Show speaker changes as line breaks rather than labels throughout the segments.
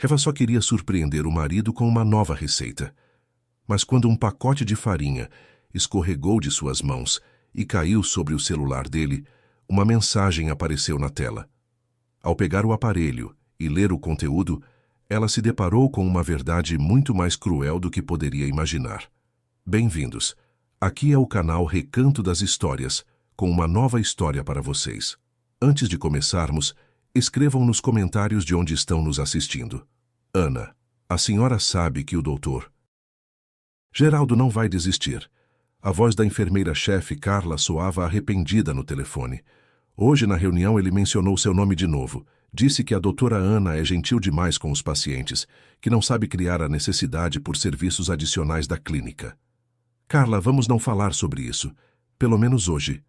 Eva só queria surpreender o marido com uma nova receita. Mas quando um pacote de farinha escorregou de suas mãos e caiu sobre o celular dele, uma mensagem apareceu na tela. Ao pegar o aparelho e ler o conteúdo, ela se deparou com uma verdade muito mais cruel do que poderia imaginar. Bem-vindos. Aqui é o canal Recanto das Histórias, com uma nova história para vocês. Antes de começarmos, escrevam nos comentários de onde estão nos assistindo. Ana, a senhora sabe que o doutor Geraldo não vai desistir. A voz da enfermeira-chefe Carla soava arrependida no telefone. Hoje, na reunião, ele mencionou seu nome de novo. Disse que a doutora Ana é gentil demais com os pacientes, que não sabe criar a necessidade por serviços adicionais da clínica. Carla, vamos não falar sobre isso. Pelo menos hoje.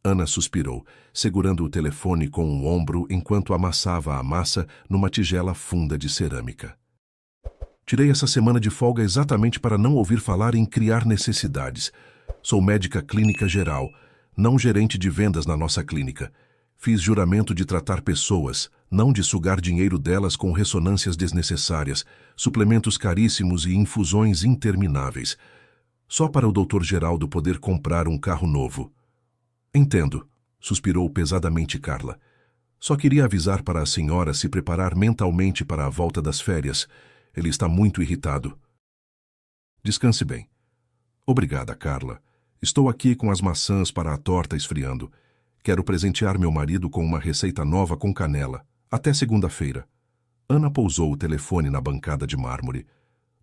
Ana suspirou, segurando o telefone com um ombro enquanto amassava a massa numa tigela funda de cerâmica. Tirei essa semana de folga exatamente para não ouvir falar em criar necessidades. Sou médica clínica geral, não gerente de vendas na nossa clínica. Fiz juramento de tratar pessoas, não de sugar dinheiro delas com ressonâncias desnecessárias, suplementos caríssimos e infusões intermináveis. Só para o Dr. Geraldo poder comprar um carro novo. Entendo, suspirou pesadamente Carla. Só queria avisar para a senhora se preparar mentalmente para a volta das férias. Ele está muito irritado. Descanse bem. Obrigada, Carla. Estou aqui com as maçãs para a torta esfriando. Quero presentear meu marido com uma receita nova com canela. Até segunda-feira. Ana pousou o telefone na bancada de mármore.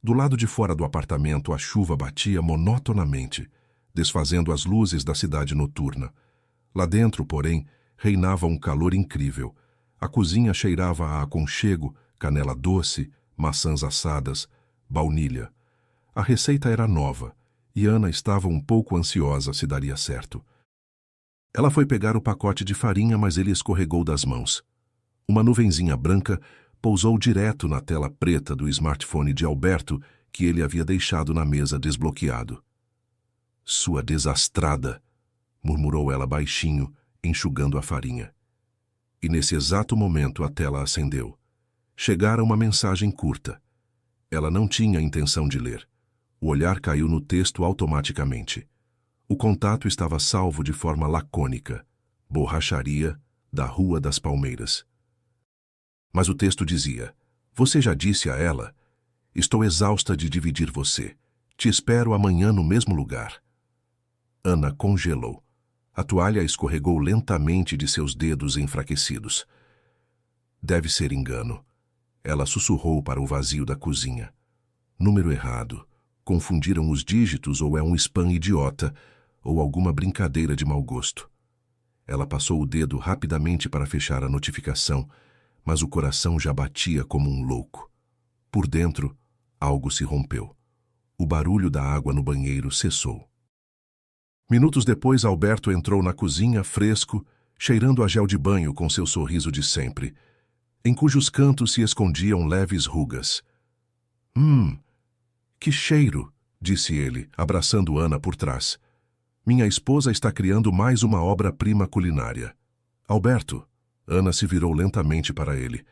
Do lado de fora do apartamento, a chuva batia monotonamente, desfazendo as luzes da cidade noturna. Lá dentro, porém, reinava um calor incrível. A cozinha cheirava a aconchego, canela doce, maçãs assadas, baunilha. A receita era nova, e Ana estava um pouco ansiosa se daria certo. Ela foi pegar o pacote de farinha, mas ele escorregou das mãos. Uma nuvenzinha branca pousou direto na tela preta do smartphone de Alberto, que ele havia deixado na mesa desbloqueado. Sua desastrada, murmurou ela baixinho, enxugando a farinha. E nesse exato momento a tela acendeu. Chegara uma mensagem curta. Ela não tinha intenção de ler. O olhar caiu no texto automaticamente. O contato estava salvo de forma lacônica. Borracharia, da Rua das Palmeiras. Mas o texto dizia: Você já disse a ela? Estou exausta de dividir você. Te espero amanhã no mesmo lugar. Ana congelou. A toalha escorregou lentamente de seus dedos enfraquecidos. Deve ser engano. Ela sussurrou para o vazio da cozinha. Número errado. Confundiram os dígitos ou é um spam idiota, ou alguma brincadeira de mau gosto. Ela passou o dedo rapidamente para fechar a notificação, mas o coração já batia como um louco. Por dentro, algo se rompeu. O barulho da água no banheiro cessou. Minutos depois, Alberto entrou na cozinha, fresco, cheirando a gel de banho com seu sorriso de sempre, em cujos cantos se escondiam leves rugas. Que cheiro, disse ele, abraçando Ana por trás. Minha esposa está criando mais uma obra-prima culinária. Alberto, Ana se virou lentamente para ele.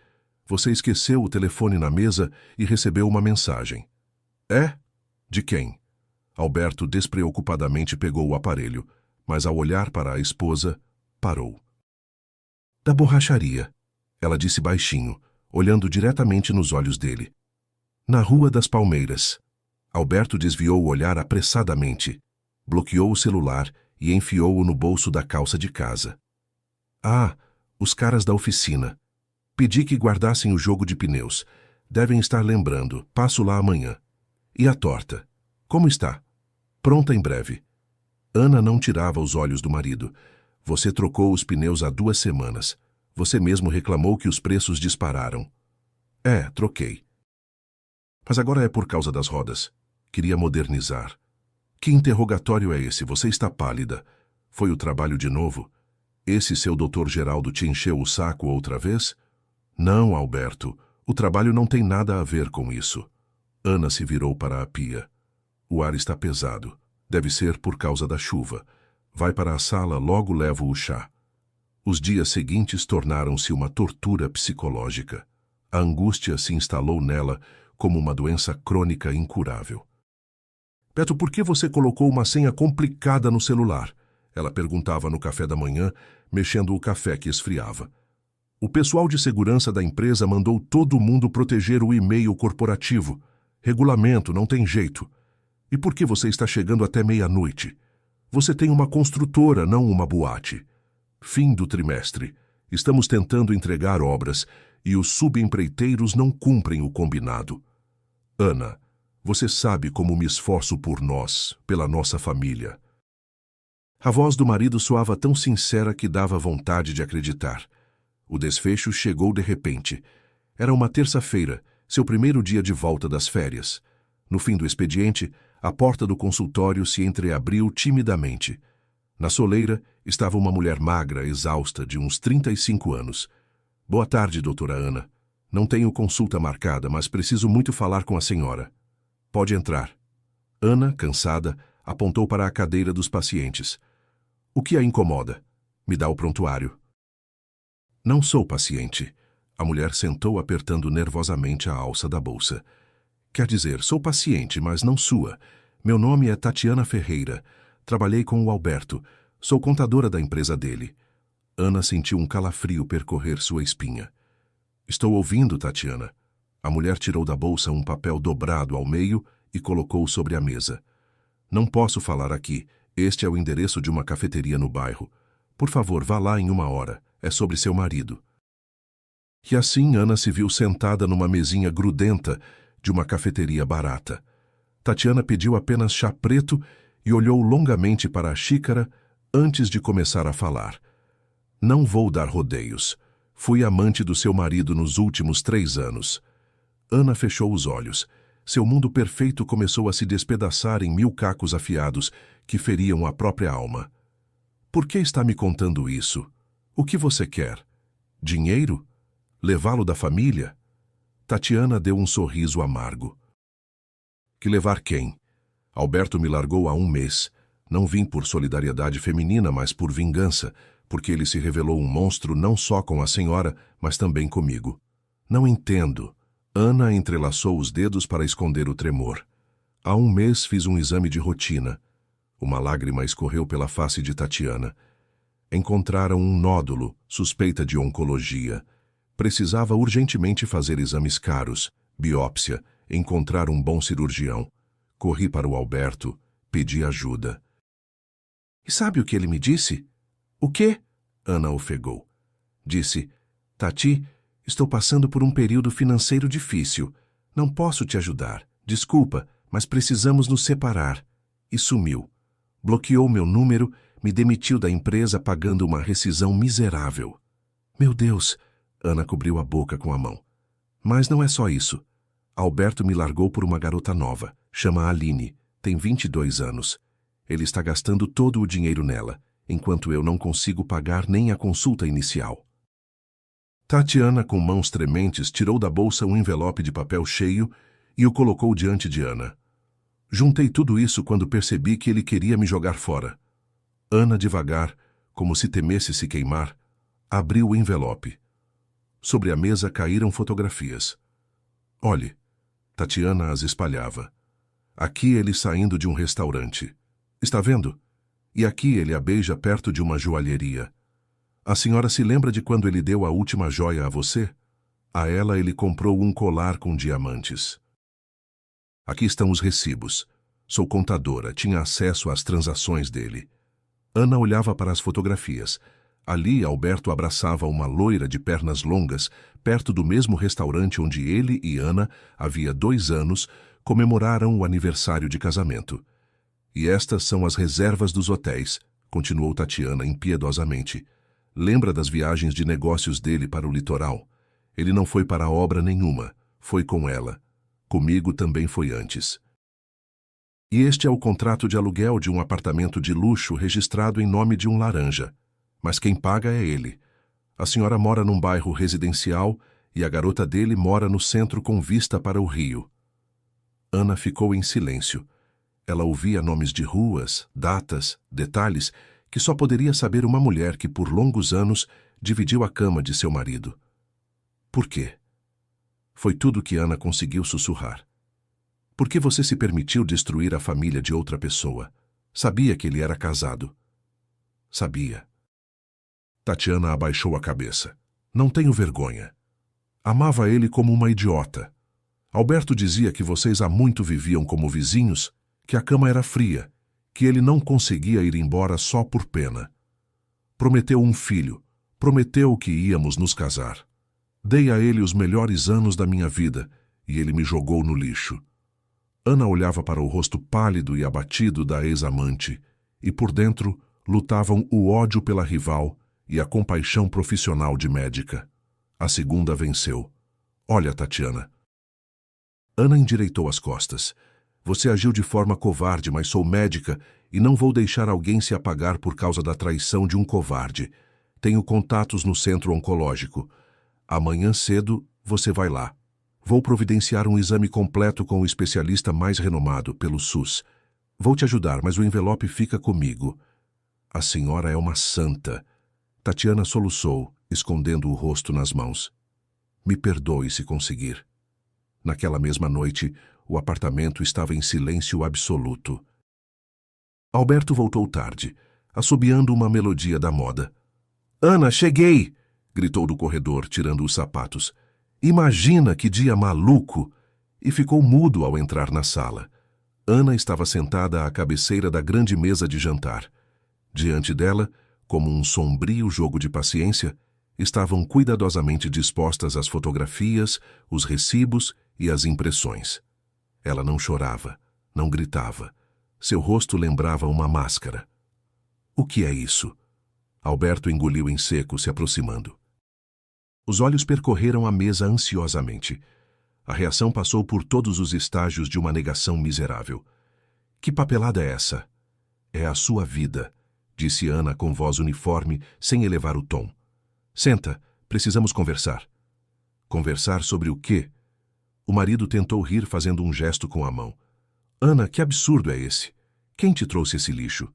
Você esqueceu o telefone na mesa e recebeu uma mensagem. É? De quem? Alberto despreocupadamente pegou o aparelho, mas ao olhar para a esposa, parou. Da borracharia. Ela disse baixinho, olhando diretamente nos olhos dele. Na Rua das Palmeiras. Alberto desviou o olhar apressadamente, bloqueou o celular e enfiou-o no bolso da calça de casa. Ah, os caras da oficina. Pedi que guardassem o jogo de pneus. Devem estar lembrando. Passo lá amanhã. E a torta? Como está? Pronta em breve. Ana não tirava os olhos do marido. Você trocou os pneus há 2 semanas. Você mesmo reclamou que os preços dispararam. É, troquei. Mas agora é por causa das rodas. Queria modernizar. Que interrogatório é esse? Você está pálida. Foi o trabalho de novo? Esse seu Dr. Geraldo te encheu o saco outra vez? Não, Alberto. O trabalho não tem nada a ver com isso. Ana se virou para a pia. O ar está pesado. Deve ser por causa da chuva. Vai para a sala, logo levo o chá. Os dias seguintes tornaram-se uma tortura psicológica. A angústia se instalou nela como uma doença crônica incurável. Beto, por que você colocou uma senha complicada no celular? Ela perguntava no café da manhã, mexendo o café que esfriava. O pessoal de segurança da empresa mandou todo mundo proteger o e-mail corporativo. Regulamento, não tem jeito. E por que você está chegando até meia-noite? Você tem uma construtora, não uma boate. Fim do trimestre. Estamos tentando entregar obras e os subempreiteiros não cumprem o combinado. Ana, você sabe como me esforço por nós, pela nossa família. A voz do marido soava tão sincera que dava vontade de acreditar. O desfecho chegou de repente. Era uma terça-feira, seu primeiro dia de volta das férias. No fim do expediente, a porta do consultório se entreabriu timidamente. Na soleira estava uma mulher magra, exausta, de uns 35 anos. Boa tarde, doutora Ana. Não tenho consulta marcada, mas preciso muito falar com a senhora. Pode entrar. Ana, cansada, apontou para a cadeira dos pacientes. O que a incomoda? Me dá o prontuário. Não sou paciente. A mulher sentou apertando nervosamente a alça da bolsa. Quer dizer, sou paciente, mas não sua. Meu nome é Tatiana Ferreira. Trabalhei com o Alberto. Sou contadora da empresa dele. Ana sentiu um calafrio percorrer sua espinha. Estou ouvindo, Tatiana. A mulher tirou da bolsa um papel dobrado ao meio e colocou sobre a mesa. Não posso falar aqui. Este é o endereço de uma cafeteria no bairro. Por favor, vá lá em 1 hora. É sobre seu marido. E assim Ana se viu sentada numa mesinha grudenta de uma cafeteria barata. Tatiana pediu apenas chá preto e olhou longamente para a xícara antes de começar a falar. Não vou dar rodeios. Fui amante do seu marido nos últimos 3 anos. Ana fechou os olhos. Seu mundo perfeito começou a se despedaçar em 1000 cacos afiados que feriam a própria alma. Por que está me contando isso? O que você quer? Dinheiro? Levá-lo da família? Tatiana deu um sorriso amargo. Que levar quem? Alberto me largou há 1 mês. Não vim por solidariedade feminina, mas por vingança, porque ele se revelou um monstro não só com a senhora, mas também comigo. Não entendo. Ana entrelaçou os dedos para esconder o tremor. Há 1 mês fiz um exame de rotina. Uma lágrima escorreu pela face de Tatiana. Encontraram um nódulo, suspeita de oncologia. Precisava urgentemente fazer exames caros, biópsia, encontrar um bom cirurgião. Corri para o Alberto, pedi ajuda. E sabe o que ele me disse? O quê? Ana ofegou. Disse, Tati, estou passando por um período financeiro difícil. Não posso te ajudar. Desculpa, mas precisamos nos separar. E sumiu. Bloqueou meu número, me demitiu da empresa pagando uma rescisão miserável. Meu Deus! Ana cobriu a boca com a mão. Mas não é só isso. Alberto me largou por uma garota nova. Chama Aline. Tem 22 anos. Ele está gastando todo o dinheiro nela, enquanto eu não consigo pagar nem a consulta inicial. Tatiana, com mãos trementes, tirou da bolsa um envelope de papel cheio e o colocou diante de Ana. Juntei tudo isso quando percebi que ele queria me jogar fora. Ana, devagar, como se temesse se queimar, abriu o envelope. Sobre a mesa caíram fotografias. Olhe, Tatiana as espalhava. Aqui ele saindo de um restaurante. Está vendo? E aqui ele a beija perto de uma joalheria. A senhora se lembra de quando ele deu a última joia a você? A ela ele comprou um colar com diamantes. Aqui estão os recibos. Sou contadora, tinha acesso às transações dele. Ana olhava para as fotografias. Ali, Alberto abraçava uma loira de pernas longas, perto do mesmo restaurante onde ele e Ana, havia 2 anos, comemoraram o aniversário de casamento. E estas são as reservas dos hotéis, continuou Tatiana impiedosamente. Lembra das viagens de negócios dele para o litoral? Ele não foi para obra nenhuma, foi com ela. Comigo também foi antes. E este é o contrato de aluguel de um apartamento de luxo registrado em nome de um laranja. Mas quem paga é ele. A senhora mora num bairro residencial e a garota dele mora no centro com vista para o rio. Ana ficou em silêncio. Ela ouvia nomes de ruas, datas, detalhes que só poderia saber uma mulher que por longos anos dividiu a cama de seu marido. Por quê? Foi tudo que Ana conseguiu sussurrar. Por que você se permitiu destruir a família de outra pessoa? Sabia que ele era casado. Sabia. Tatiana abaixou a cabeça. Não tenho vergonha. Amava ele como uma idiota. Alberto dizia que vocês há muito viviam como vizinhos, que a cama era fria, que ele não conseguia ir embora só por pena. Prometeu um filho, prometeu que íamos nos casar. Dei a ele os melhores anos da minha vida e ele me jogou no lixo. Ana olhava para o rosto pálido e abatido da ex-amante e por dentro lutavam o ódio pela rival e a compaixão profissional de médica. A segunda venceu. Olha, Tatiana. Ana endireitou as costas. Você agiu de forma covarde, mas sou médica e não vou deixar alguém se apagar por causa da traição de um covarde. Tenho contatos no centro oncológico. Amanhã cedo você vai lá. Vou providenciar um exame completo com o especialista mais renomado pelo SUS. Vou te ajudar, mas o envelope fica comigo. A senhora é uma santa. Tatiana soluçou, escondendo o rosto nas mãos. Me perdoe se conseguir. Naquela mesma noite, o apartamento estava em silêncio absoluto. Alberto voltou tarde, assobiando uma melodia da moda. Ana, cheguei! Gritou do corredor, tirando os sapatos. Imagina que dia maluco! E ficou mudo ao entrar na sala. Ana estava sentada à cabeceira da grande mesa de jantar. Diante dela, como um sombrio jogo de paciência, estavam cuidadosamente dispostas as fotografias, os recibos e as impressões. Ela não chorava, não gritava. Seu rosto lembrava uma máscara. O que é isso? Alberto engoliu em seco, se aproximando. Os olhos percorreram a mesa ansiosamente. A reação passou por todos os estágios de uma negação miserável. Que papelada é essa? É a sua vida, disse Ana com voz uniforme, sem elevar o tom. Senta, precisamos conversar. Conversar sobre o quê? O marido tentou rir fazendo um gesto com a mão. Ana, que absurdo é esse? Quem te trouxe esse lixo?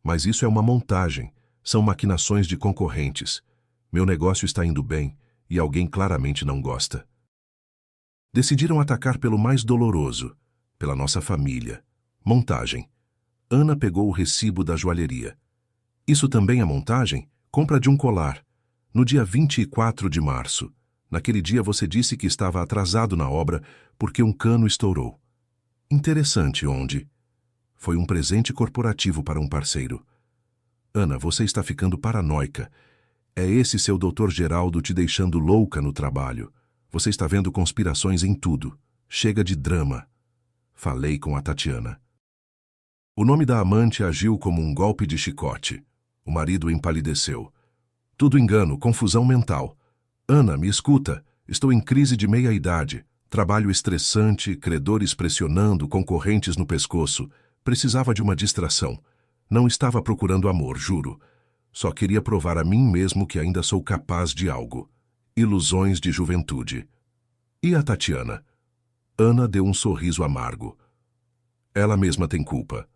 Mas isso é uma montagem. São maquinações de concorrentes. Meu negócio está indo bem e alguém claramente não gosta. Decidiram atacar pelo mais doloroso, pela nossa família. Montagem. Ana pegou o recibo da joalheria. Isso também é montagem? Compra de um colar. No dia 24 de março. Naquele dia você disse que estava atrasado na obra porque um cano estourou. Interessante onde? Foi um presente corporativo para um parceiro. Ana, você está ficando paranoica. É esse seu Dr. Geraldo te deixando louca no trabalho. Você está vendo conspirações em tudo. Chega de drama. Falei com a Tatiana. O nome da amante agiu como um golpe de chicote. O marido empalideceu. Tudo engano, confusão mental. Ana, me escuta. Estou em crise de meia-idade. Trabalho estressante, credores pressionando, concorrentes no pescoço. Precisava de uma distração. Não estava procurando amor, juro. Só queria provar a mim mesmo que ainda sou capaz de algo. Ilusões de juventude. E a Tatiana? Ana deu um sorriso amargo. Ela mesma tem culpa.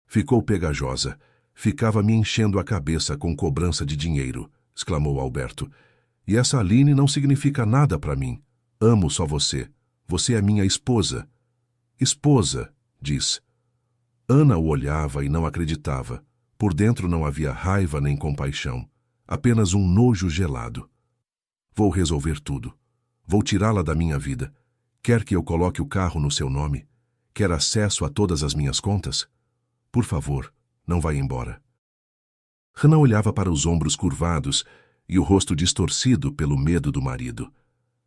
Ficou pegajosa. Ficava me enchendo a cabeça com cobrança de dinheiro, exclamou Alberto. E essa Aline não significa nada para mim. Amo só você. Você é minha esposa. Esposa, diz. Ana o olhava e não acreditava. Por dentro não havia raiva nem compaixão. Apenas um nojo gelado. Vou resolver tudo. Vou tirá-la da minha vida. Quer que eu coloque o carro no seu nome? Quer acesso a todas as minhas contas? Por favor, não vá embora. Hannah olhava para os ombros curvados e o rosto distorcido pelo medo do marido.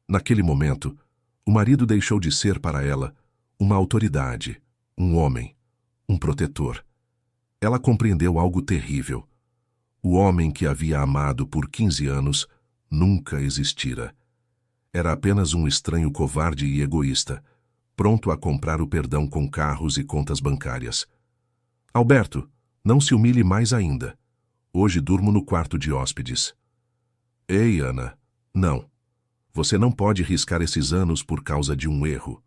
Naquele momento, o marido deixou de ser para ela uma autoridade, um homem, um protetor. Ela compreendeu algo terrível. O homem que havia amado por 15 anos nunca existira. Era apenas um estranho covarde e egoísta, pronto a comprar o perdão com carros e contas bancárias. Alberto, não se humilhe mais ainda. Hoje durmo no quarto de hóspedes. Ei, Ana, não. Você não pode riscar esses anos por causa de um erro.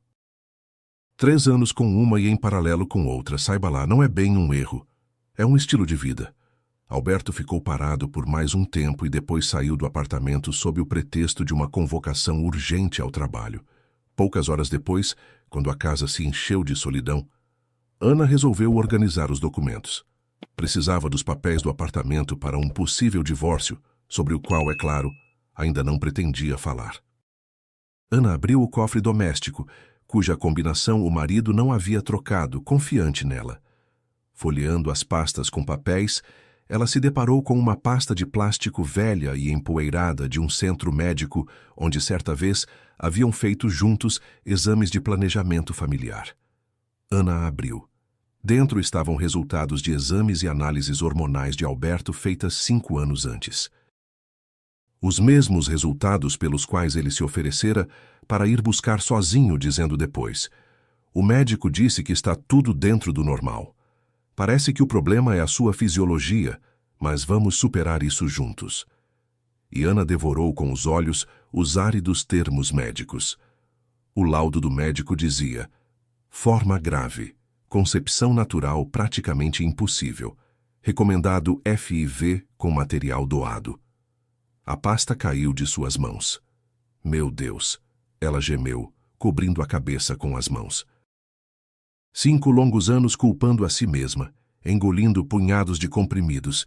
3 anos com uma e em paralelo com outra, saiba lá, não é bem um erro. É um estilo de vida. Alberto ficou parado por mais um tempo e depois saiu do apartamento sob o pretexto de uma convocação urgente ao trabalho. Poucas horas depois, quando a casa se encheu de solidão, Ana resolveu organizar os documentos. Precisava dos papéis do apartamento para um possível divórcio, sobre o qual, é claro, ainda não pretendia falar. Ana abriu o cofre doméstico, cuja combinação o marido não havia trocado, confiante nela. Folheando as pastas com papéis, ela se deparou com uma pasta de plástico velha e empoeirada de um centro médico onde certa vez haviam feito juntos exames de planejamento familiar. Ana a abriu. Dentro estavam resultados de exames e análises hormonais de Alberto feitas 5 anos antes. Os mesmos resultados pelos quais ele se oferecera para ir buscar sozinho, dizendo depois: "O médico disse que está tudo dentro do normal. Parece que o problema é a sua fisiologia, mas vamos superar isso juntos." E Ana devorou com os olhos os áridos termos médicos. O laudo do médico dizia: "Forma grave, concepção natural praticamente impossível, recomendado FIV com material doado." A pasta caiu de suas mãos. "Meu Deus!" ela gemeu, cobrindo a cabeça com as mãos. 5 longos anos culpando a si mesma, engolindo punhados de comprimidos,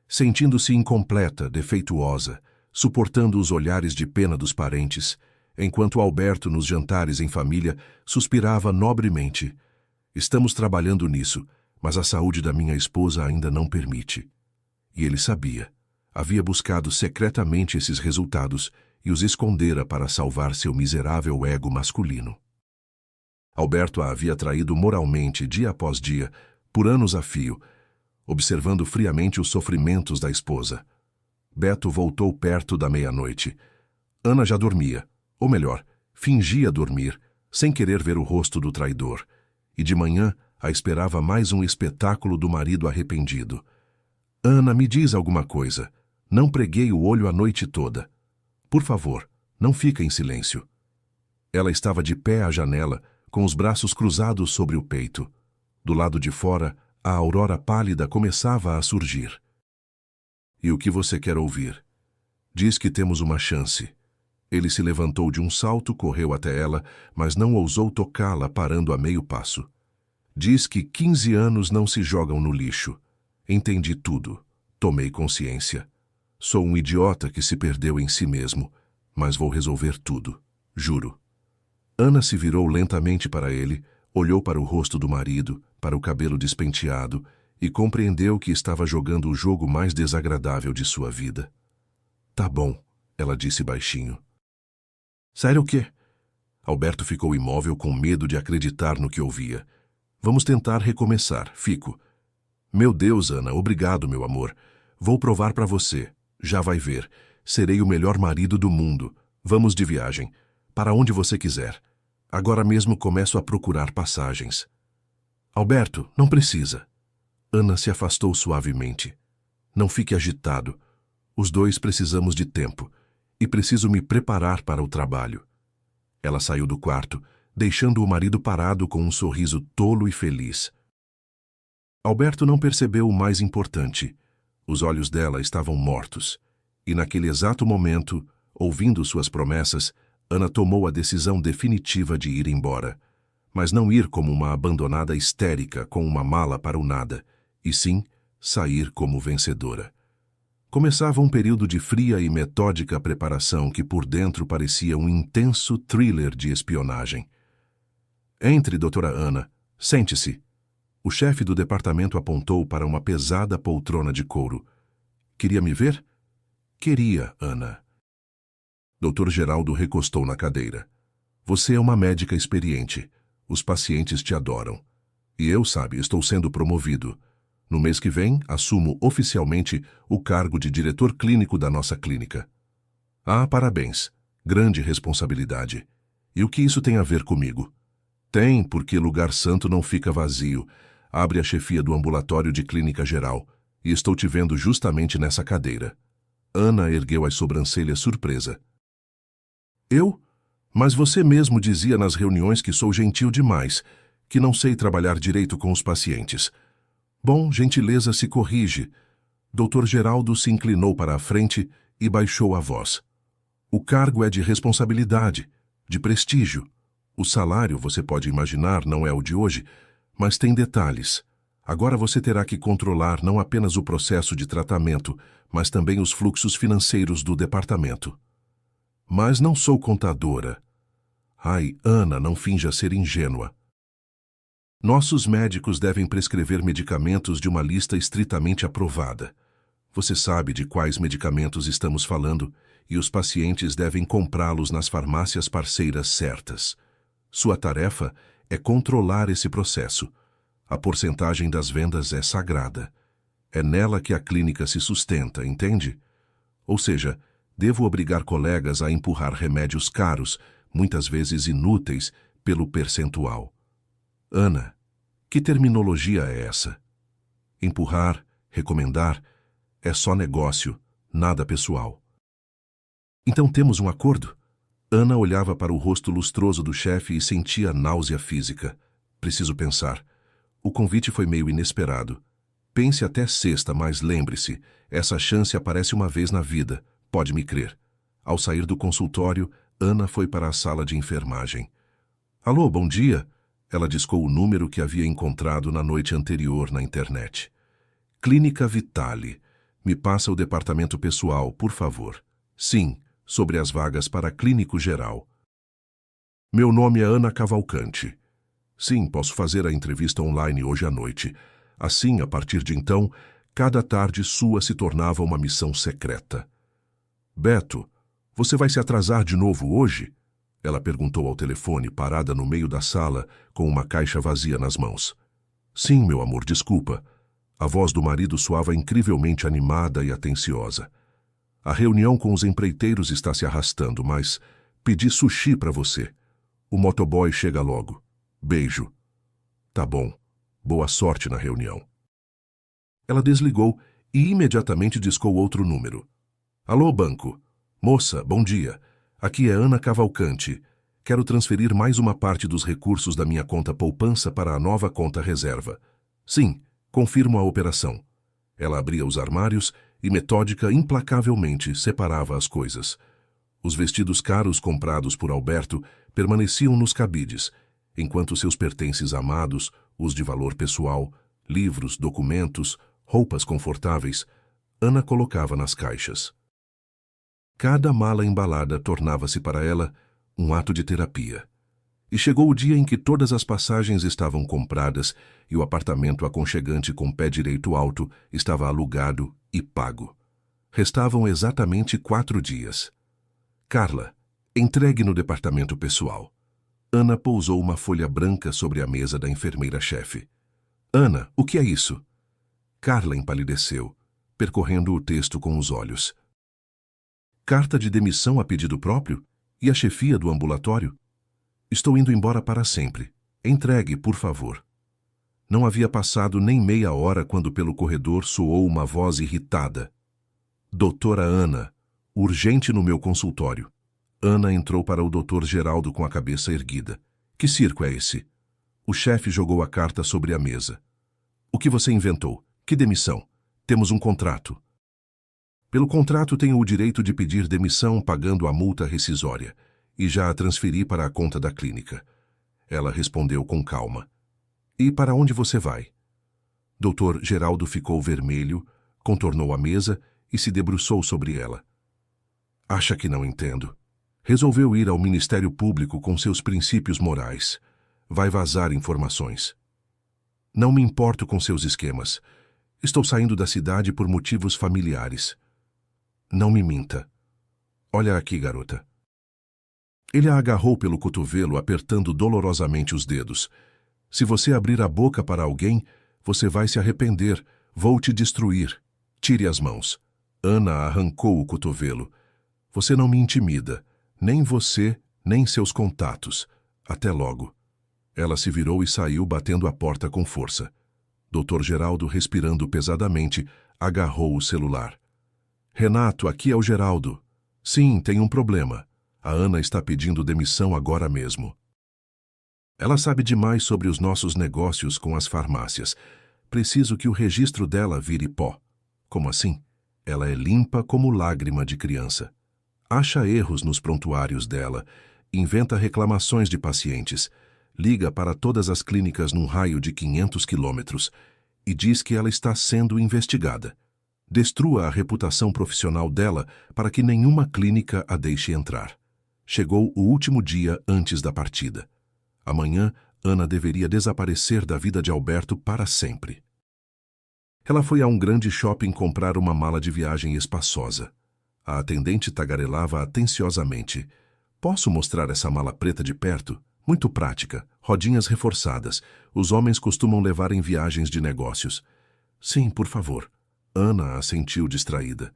sentindo-se incompleta, defeituosa, suportando os olhares de pena dos parentes, enquanto Alberto, nos jantares em família, suspirava nobremente: "Estamos trabalhando nisso, mas a saúde da minha esposa ainda não permite." E ele sabia. Havia buscado secretamente esses resultados e os escondera para salvar seu miserável ego masculino. Alberto a havia traído moralmente dia após dia, por anos a fio, observando friamente os sofrimentos da esposa. Beto voltou perto da meia-noite. Ana já dormia, ou melhor, fingia dormir, sem querer ver o rosto do traidor, e de manhã a esperava mais um espetáculo do marido arrependido. "Ana, me diz alguma coisa. Não preguei o olho a noite toda. Por favor, não fica em silêncio." Ela estava de pé à janela, com os braços cruzados sobre o peito. Do lado de fora, a aurora pálida começava a surgir. "E o que você quer ouvir?" "Diz que temos uma chance." Ele se levantou de um salto, correu até ela, mas não ousou tocá-la, parando a meio passo. "Diz que 15 anos não se jogam no lixo." Entendi tudo. Tomei consciência. Sou um idiota que se perdeu em si mesmo, mas vou resolver tudo, juro. Ana se virou lentamente para ele, olhou para o rosto do marido, para o cabelo despenteado, e compreendeu que estava jogando o jogo mais desagradável de sua vida. "Tá bom", ela disse baixinho. "Sério o quê?" Alberto ficou imóvel com medo de acreditar no que ouvia. "Vamos tentar recomeçar, fico." "Meu Deus, Ana, obrigado, meu amor. Vou provar para você. Já vai ver. Serei o melhor marido do mundo. Vamos de viagem. Para onde você quiser. Agora mesmo começo a procurar passagens." "Alberto, não precisa." Ana se afastou suavemente. "Não fique agitado. Os dois precisamos de tempo. E preciso me preparar para o trabalho." Ela saiu do quarto, deixando o marido parado com um sorriso tolo e feliz. Alberto não percebeu o mais importante. Os olhos dela estavam mortos. E naquele exato momento, ouvindo suas promessas, Ana tomou a decisão definitiva de ir embora. Mas não ir como uma abandonada histérica com uma mala para o nada, e sim sair como vencedora. Começava um período de fria e metódica preparação que por dentro parecia um intenso thriller de espionagem. "Entre, doutora Ana. Sente-se." O chefe do departamento apontou para uma pesada poltrona de couro. "Queria me ver?" "Queria, Ana." Dr. Geraldo recostou na cadeira. "Você é uma médica experiente. Os pacientes te adoram. E eu, sabe, estou sendo promovido. No mês que vem, assumo oficialmente o cargo de diretor clínico da nossa clínica." "Ah, parabéns. Grande responsabilidade. E o que isso tem a ver comigo?" "Tem, porque lugar santo não fica vazio. Abre a chefia do ambulatório de clínica geral. E estou te vendo justamente nessa cadeira." Ana ergueu as sobrancelhas surpresa. "Eu? Mas você mesmo dizia nas reuniões que sou gentil demais, que não sei trabalhar direito com os pacientes." "Bom, gentileza se corrige. Dr. Geraldo se inclinou para a frente e baixou a voz. O cargo é de responsabilidade, de prestígio. O salário, você pode imaginar, não é o de hoje, mas tem detalhes. Agora você terá que controlar não apenas o processo de tratamento, mas também os fluxos financeiros do departamento. Mas não sou contadora. Ai, Ana, não finja ser ingênua. Nossos médicos devem prescrever medicamentos de uma lista estritamente aprovada. Você sabe de quais medicamentos estamos falando e os pacientes devem comprá-los nas farmácias parceiras certas. Sua tarefa é controlar esse processo. A porcentagem das vendas é sagrada. É nela que a clínica se sustenta, entende? Ou seja, devo obrigar colegas a empurrar remédios caros, muitas vezes inúteis, pelo percentual. Ana, que terminologia é essa? Empurrar, recomendar, é só negócio, nada pessoal. Então temos um acordo? Ana olhava para o rosto lustroso do chefe e sentia náusea física. Preciso pensar. O convite foi meio inesperado. Pense até sexta, mas lembre-se, essa chance aparece uma vez na vida, pode me crer. Ao sair do consultório, Ana foi para a sala de enfermagem. Alô, bom dia. Ela discou o número que havia encontrado na noite anterior na internet. Clínica Vitale. Me passa o departamento pessoal, por favor. Sim, sobre as vagas para clínico geral. Meu nome é Ana Cavalcante. Sim, posso fazer a entrevista online hoje à noite. Assim, a partir de então, cada tarde sua se tornava uma missão secreta. Beto, você vai se atrasar de novo hoje? Ela perguntou ao telefone, parada no meio da sala, com uma caixa vazia nas mãos. Sim, meu amor, desculpa. A voz do marido soava incrivelmente animada e atenciosa. A reunião com os empreiteiros está se arrastando, mas pedi sushi para você. O motoboy chega logo. Beijo. Tá bom. Boa sorte na reunião. Ela desligou e imediatamente discou outro número. Alô, banco. Moça, bom dia. Aqui é Ana Cavalcante. Quero transferir mais uma parte dos recursos da minha conta poupança para a nova conta reserva. Sim, confirmo a operação. Ela abria os armários e, metódica, implacavelmente, separava as coisas. Os vestidos caros comprados por Alberto permaneciam nos cabides, enquanto seus pertences amados, os de valor pessoal, livros, documentos, roupas confortáveis, Ana colocava nas caixas. Cada mala embalada tornava-se para ela um ato de terapia. E chegou o dia em que todas as passagens estavam compradas e o apartamento aconchegante com pé direito alto estava alugado e pago. Restavam exatamente 4 dias. Carla, entregue no departamento pessoal. Ana pousou uma folha branca sobre a mesa da enfermeira-chefe. Ana, o que é isso? Carla empalideceu, percorrendo o texto com os olhos. Carta de demissão a pedido próprio? E a chefia do ambulatório? Estou indo embora para sempre. Entregue, por favor. Não havia passado nem meia hora quando pelo corredor soou uma voz irritada. Doutora Ana, urgente no meu consultório. Ana entrou para o Dr. Geraldo com a cabeça erguida. Que circo é esse? O chefe jogou a carta sobre a mesa. O que você inventou? Que demissão? Temos um contrato. Pelo contrato tenho o direito de pedir demissão pagando a multa rescisória. E já a transferi para a conta da clínica. Ela respondeu com calma. E para onde você vai? Dr. Geraldo ficou vermelho, contornou a mesa e se debruçou sobre ela. Acha que não entendo? Resolveu ir ao Ministério Público com seus princípios morais. Vai vazar informações. Não me importo com seus esquemas. Estou saindo da cidade por motivos familiares. Não me minta. Olha aqui, garota. Ele a agarrou pelo cotovelo, apertando dolorosamente os dedos. Se você abrir a boca para alguém, você vai se arrepender. Vou te destruir. Tire as mãos. Ana arrancou o cotovelo. Você não me intimida. Nem você, nem seus contatos. Até logo. Ela se virou e saiu batendo a porta com força. Dr. Geraldo, respirando pesadamente, agarrou o celular. Renato, aqui é o Geraldo. Sim, tem um problema. A Ana está pedindo demissão agora mesmo. Ela sabe demais sobre os nossos negócios com as farmácias. Preciso que o registro dela vire pó. Como assim? Ela é limpa como lágrima de criança. Acha erros nos prontuários dela, inventa reclamações de pacientes, liga para todas as clínicas num raio de 500 quilômetros e diz que ela está sendo investigada. Destrua a reputação profissional dela para que nenhuma clínica a deixe entrar. Chegou o último dia antes da partida. Amanhã, Ana deveria desaparecer da vida de Alberto para sempre. Ela foi a um grande shopping comprar uma mala de viagem espaçosa. A atendente tagarelava atenciosamente. Posso mostrar essa mala preta de perto? Muito prática, rodinhas reforçadas. Os homens costumam levar em viagens de negócios. Sim, por favor. Ana assentiu distraída.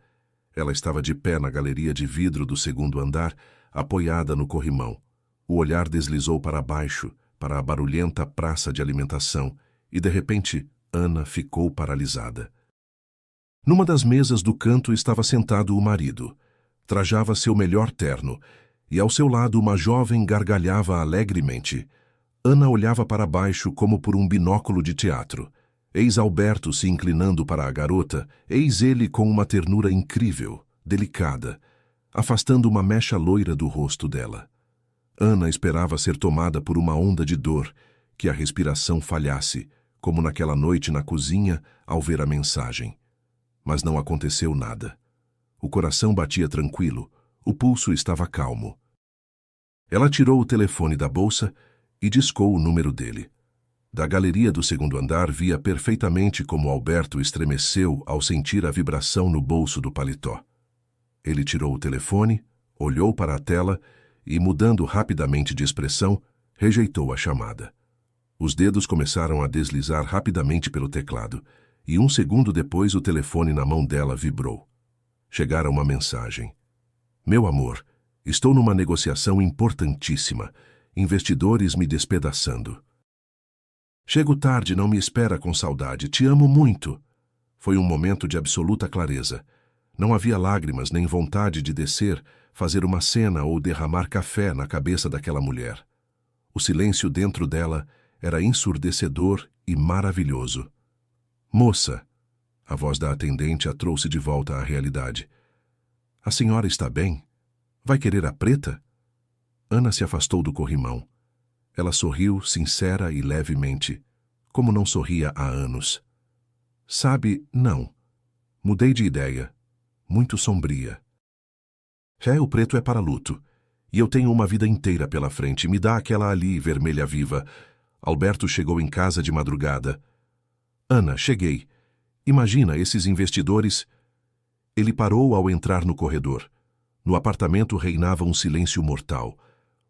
Ela estava de pé na galeria de vidro do segundo andar, apoiada no corrimão. O olhar deslizou para baixo, para a barulhenta praça de alimentação, e de repente Ana ficou paralisada. Numa das mesas do canto estava sentado o marido. Trajava seu melhor terno, e ao seu lado uma jovem gargalhava alegremente. Ana olhava para baixo como por um binóculo de teatro. Eis Alberto se inclinando para a garota, eis ele com uma ternura incrível, delicada, afastando uma mecha loira do rosto dela. Ana esperava ser tomada por uma onda de dor, que a respiração falhasse, como naquela noite na cozinha ao ver a mensagem. Mas não aconteceu nada. O coração batia tranquilo, o pulso estava calmo. Ela tirou o telefone da bolsa e discou o número dele. Da galeria do segundo andar via perfeitamente como Alberto estremeceu ao sentir a vibração no bolso do paletó. Ele tirou o telefone, olhou para a tela e, mudando rapidamente de expressão, rejeitou a chamada. Os dedos começaram a deslizar rapidamente pelo teclado, e um segundo depois o telefone na mão dela vibrou. Chegara uma mensagem. Meu amor, estou numa negociação importantíssima. Investidores me despedaçando. Chego tarde, não me espera com saudade. Te amo muito. Foi um momento de absoluta clareza. Não havia lágrimas nem vontade de descer, fazer uma cena ou derramar café na cabeça daquela mulher. O silêncio dentro dela era ensurdecedor e maravilhoso. Moça, a voz da atendente a trouxe de volta à realidade. A senhora está bem? Vai querer a preta? Ana se afastou do corrimão. Ela sorriu, sincera e levemente, como não sorria há anos. Sabe, não. Mudei de ideia. Muito sombria. O preto é para luto. E eu tenho uma vida inteira pela frente. Me dá aquela ali, vermelha viva. Alberto chegou em casa de madrugada. Ana, cheguei. Imagina esses investidores... Ele parou ao entrar no corredor. No apartamento reinava um silêncio mortal.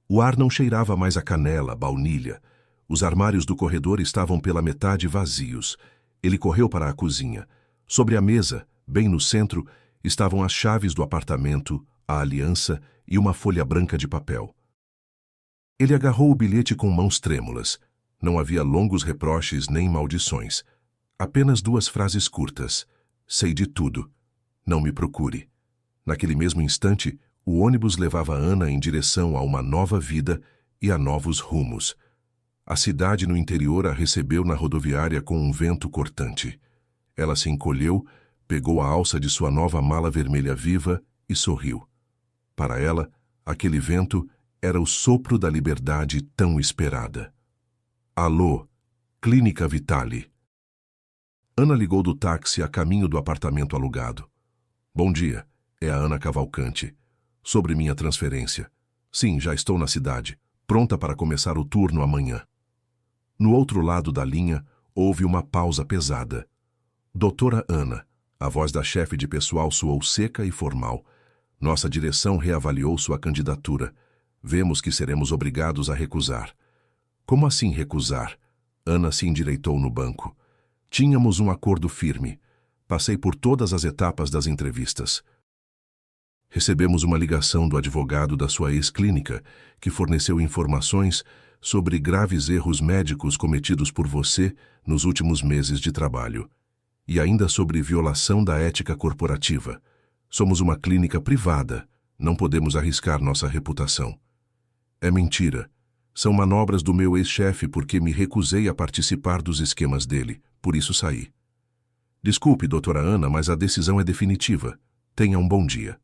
O ar não cheirava mais a canela, baunilha. Os armários do corredor estavam pela metade vazios. Ele correu para a cozinha. Sobre a mesa, bem no centro, estavam as chaves do apartamento, a aliança e uma folha branca de papel. Ele agarrou o bilhete com mãos trêmulas. Não havia longos reproches nem maldições. Apenas 2 frases curtas. Sei de tudo. Não me procure. Naquele mesmo instante, o ônibus levava Ana em direção a uma nova vida e a novos rumos. A cidade no interior a recebeu na rodoviária com um vento cortante. Ela se encolheu, pegou a alça de sua nova mala vermelha viva e sorriu. Para ela, aquele vento era o sopro da liberdade tão esperada. Alô, Clínica Vitale. Ana ligou do táxi a caminho do apartamento alugado. Bom dia, é a Ana Cavalcante. Sobre minha transferência. Sim, já estou na cidade, pronta para começar o turno amanhã. No outro lado da linha, houve uma pausa pesada. Doutora Ana, a voz da chefe de pessoal soou seca e formal. Nossa direção reavaliou sua candidatura. Vemos que seremos obrigados a recusar. Como assim recusar? Ana se endireitou no banco. Tínhamos um acordo firme. Passei por todas as etapas das entrevistas. Recebemos uma ligação do advogado da sua ex-clínica, que forneceu informações sobre graves erros médicos cometidos por você nos últimos meses de trabalho, e ainda sobre violação da ética corporativa. Somos uma clínica privada, não podemos arriscar nossa reputação. É mentira. São manobras do meu ex-chefe porque me recusei a participar dos esquemas dele, por isso saí. Desculpe, doutora Ana, mas a decisão é definitiva. Tenha um bom dia.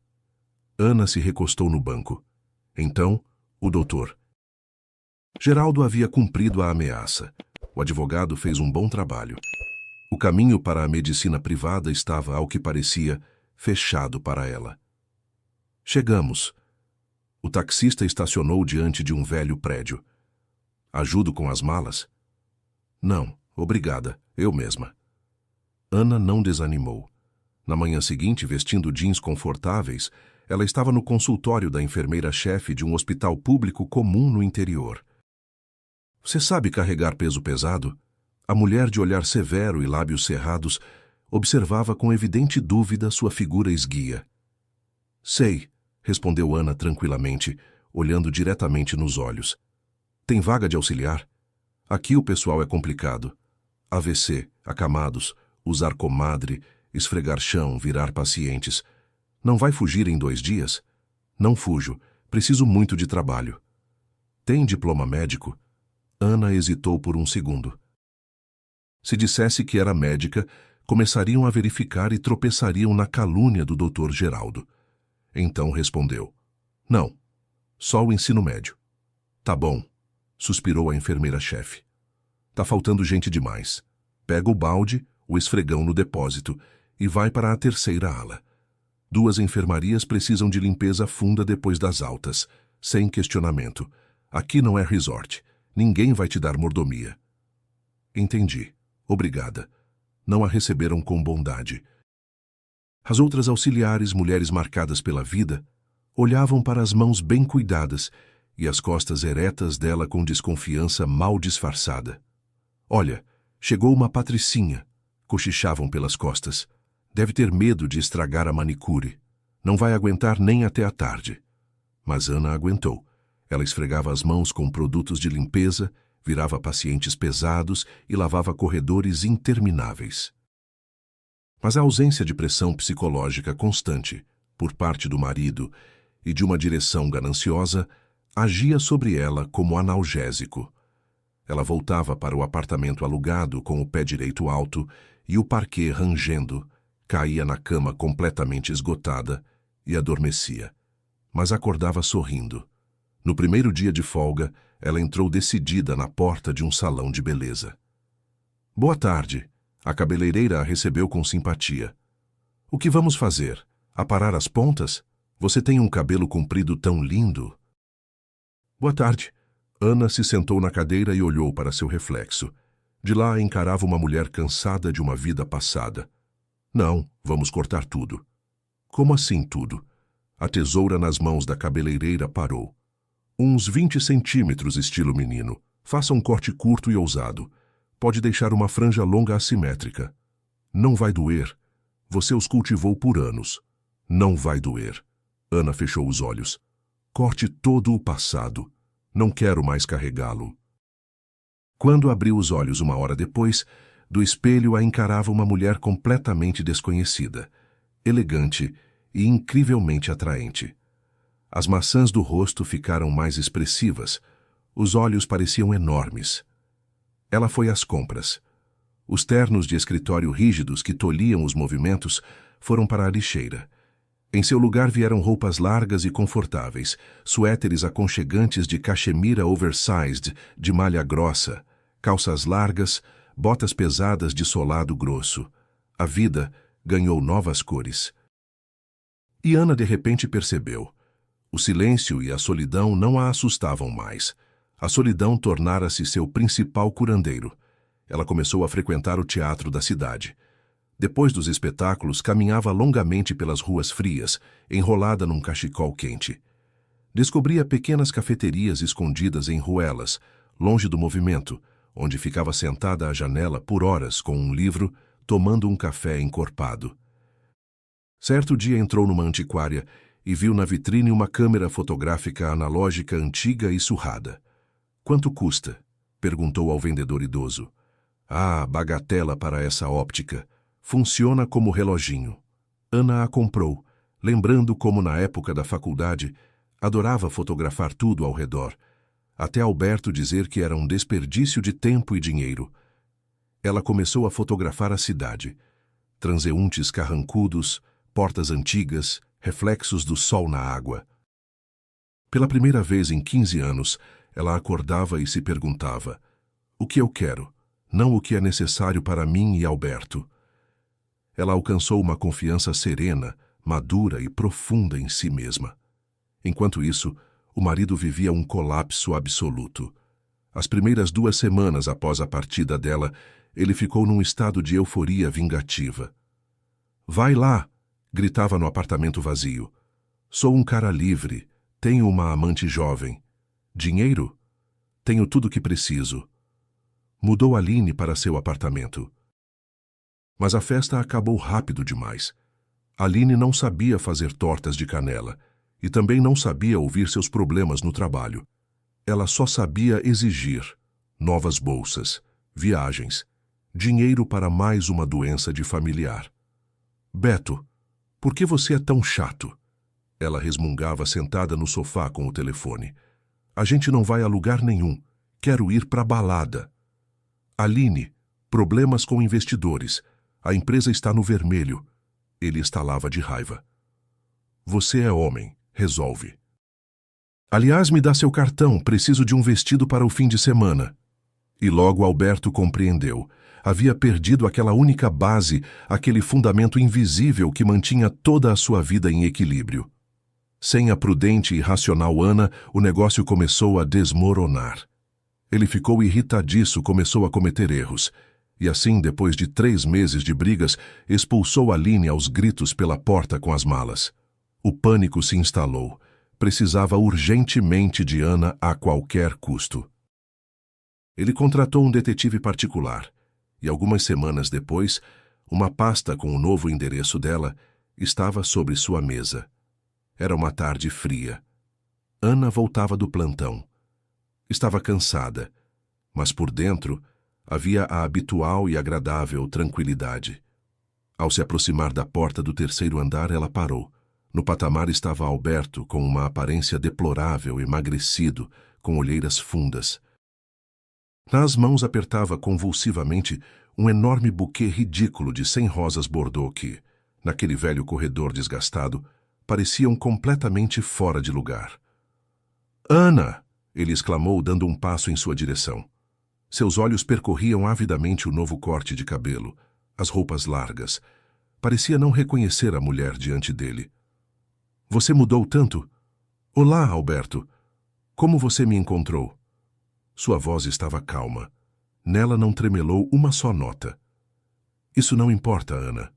Ana se recostou no banco. Então, o doutor. Geraldo havia cumprido a ameaça. O advogado fez um bom trabalho. O caminho para a medicina privada estava, ao que parecia, fechado para ela. Chegamos. O taxista estacionou diante de um velho prédio. Ajudo com as malas? Não, obrigada, eu mesma. Ana não desanimou. Na manhã seguinte, vestindo jeans confortáveis, ela estava no consultório da enfermeira-chefe de um hospital público comum no interior. Você sabe carregar peso pesado? A mulher de olhar severo e lábios cerrados observava com evidente dúvida sua figura esguia. Sei, respondeu Ana tranquilamente, olhando diretamente nos olhos. Tem vaga de auxiliar? Aqui o pessoal é complicado. AVC, acamados, usar comadre, esfregar chão, virar pacientes. Não vai fugir em 2 dias? Não fujo, preciso muito de trabalho. Tem diploma médico? Ana hesitou por um segundo. Se dissesse que era médica, começariam a verificar e tropeçariam na calúnia do Dr. Geraldo. Então respondeu. Não, só o ensino médio. Tá bom, suspirou a enfermeira-chefe. Tá faltando gente demais. Pega o balde, o esfregão no depósito e vai para a 3ª ala. 2 enfermarias precisam de limpeza funda depois das altas, sem questionamento. Aqui não é resort. Ninguém vai te dar mordomia. Entendi. Obrigada. Não a receberam com bondade. As outras auxiliares, mulheres marcadas pela vida, olhavam para as mãos bem cuidadas e as costas eretas dela com desconfiança mal disfarçada. Olha, chegou uma patricinha, cochichavam pelas costas. Deve ter medo de estragar a manicure. Não vai aguentar nem até a tarde. Mas Ana aguentou. Ela esfregava as mãos com produtos de limpeza, virava pacientes pesados e lavava corredores intermináveis. Mas a ausência de pressão psicológica constante, por parte do marido, e de uma direção gananciosa, agia sobre ela como analgésico. Ela voltava para o apartamento alugado com o pé direito alto e o parquet rangendo, caía na cama completamente esgotada e adormecia, mas acordava sorrindo. No primeiro dia de folga, ela entrou decidida na porta de um salão de beleza. Boa tarde. A cabeleireira a recebeu com simpatia. O que vamos fazer? Aparar as pontas? Você tem um cabelo comprido tão lindo. Boa tarde. Ana se sentou na cadeira e olhou para seu reflexo. De lá encarava uma mulher cansada de uma vida passada. Não, vamos cortar tudo. Como assim tudo? A tesoura nas mãos da cabeleireira parou. Uns 20 centímetros estilo menino. Faça um corte curto e ousado. Pode deixar uma franja longa assimétrica. Não vai doer. Você os cultivou por anos. Não vai doer. Ana fechou os olhos. Corte todo o passado. Não quero mais carregá-lo. Quando abriu os olhos 1 hora depois, do espelho a encarava uma mulher completamente desconhecida, elegante e incrivelmente atraente. As maçãs do rosto ficaram mais expressivas, os olhos pareciam enormes. Ela foi às compras. Os ternos de escritório rígidos que tolhiam os movimentos foram para a lixeira. Em seu lugar vieram roupas largas e confortáveis, suéteres aconchegantes de cachemira oversized de malha grossa, calças largas, botas pesadas de solado grosso. A vida ganhou novas cores. E Ana de repente percebeu. O silêncio e a solidão não a assustavam mais. A solidão tornara-se seu principal curandeiro. Ela começou a frequentar o teatro da cidade. Depois dos espetáculos, caminhava longamente pelas ruas frias, enrolada num cachecol quente. Descobria pequenas cafeterias escondidas em ruelas, longe do movimento, onde ficava sentada à janela por horas com um livro, tomando um café encorpado. Certo dia entrou numa antiquária e viu na vitrine uma câmera fotográfica analógica antiga e surrada. Quanto custa? Perguntou ao vendedor idoso. Ah, bagatela para essa óptica. Funciona como reloginho. Ana a comprou, lembrando como na época da faculdade adorava fotografar tudo ao redor, até Alberto dizer que era um desperdício de tempo e dinheiro. Ela começou a fotografar a cidade. transeuntes carrancudos, portas antigas, reflexos do sol na água. Pela primeira vez em 15 anos, ela acordava e se perguntava: o que eu quero, não o que é necessário para mim e Alberto. Ela alcançou uma confiança serena, madura e profunda em si mesma. Enquanto isso, o marido vivia um colapso absoluto. As primeiras 2 semanas após a partida dela, ele ficou num estado de euforia vingativa. "Vai lá!" gritava no apartamento vazio. "Sou um cara livre, tenho uma amante jovem. Dinheiro? Tenho tudo o que preciso." Mudou Aline para seu apartamento. Mas a festa acabou rápido demais. Aline não sabia fazer tortas de canela e também não sabia ouvir seus problemas no trabalho. Ela só sabia exigir novas bolsas, viagens, dinheiro para mais uma doença de familiar. "Beto, por que você é tão chato?" Ela resmungava sentada no sofá com o telefone. "A gente não vai a lugar nenhum. Quero ir para a balada." "Aline, problemas com investidores. A empresa está no vermelho." Ele estalava de raiva. "Você é homem. Resolve." "Aliás, me dá seu cartão. Preciso de um vestido para o fim de semana." E logo Alberto compreendeu. Havia perdido aquela única base, aquele fundamento invisível que mantinha toda a sua vida em equilíbrio. Sem a prudente e racional Ana, o negócio começou a desmoronar. Ele ficou irritadiço, começou a cometer erros. E assim, depois de 3 meses de brigas, expulsou Aline aos gritos pela porta com as malas. O pânico se instalou. Precisava urgentemente de Ana a qualquer custo. Ele contratou um detetive particular. E algumas semanas depois, uma pasta com o novo endereço dela estava sobre sua mesa. Era uma tarde fria. Ana voltava do plantão. Estava cansada, mas por dentro havia a habitual e agradável tranquilidade. Ao se aproximar da porta do 3º andar, ela parou. No patamar estava Alberto, com uma aparência deplorável, emagrecido, com olheiras fundas. Nas mãos apertava convulsivamente um enorme buquê ridículo de 100 rosas Bordeaux que, naquele velho corredor desgastado, pareciam completamente fora de lugar. "Ana!" ele exclamou, dando um passo em sua direção. Seus olhos percorriam avidamente o novo corte de cabelo, as roupas largas. Parecia não reconhecer a mulher diante dele. "Você mudou tanto?" "Olá, Alberto. Como você me encontrou?" Sua voz estava calma. Nela não tremelou uma só nota. "Isso não importa, Ana.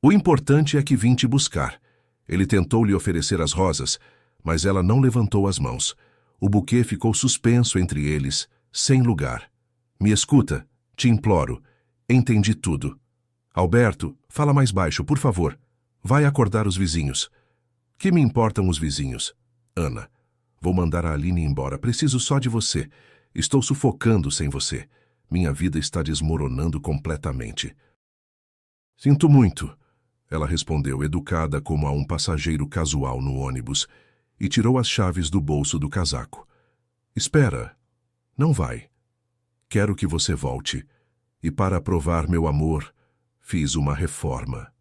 O importante é que vim te buscar." Ele tentou lhe oferecer as rosas, mas ela não levantou as mãos. O buquê ficou suspenso entre eles, sem lugar. "Me escuta, te imploro. Entendi tudo. Alberto, fala mais baixo, por favor. Vai acordar os vizinhos." "Que me importam os vizinhos? Ana, vou mandar a Aline embora. Preciso só de você. Estou sufocando sem você. Minha vida está desmoronando completamente." "Sinto muito." Ela respondeu, educada como a um passageiro casual no ônibus, e tirou as chaves do bolso do casaco. "Espera. Não vai. Quero que você volte. E para provar meu amor, fiz uma reforma."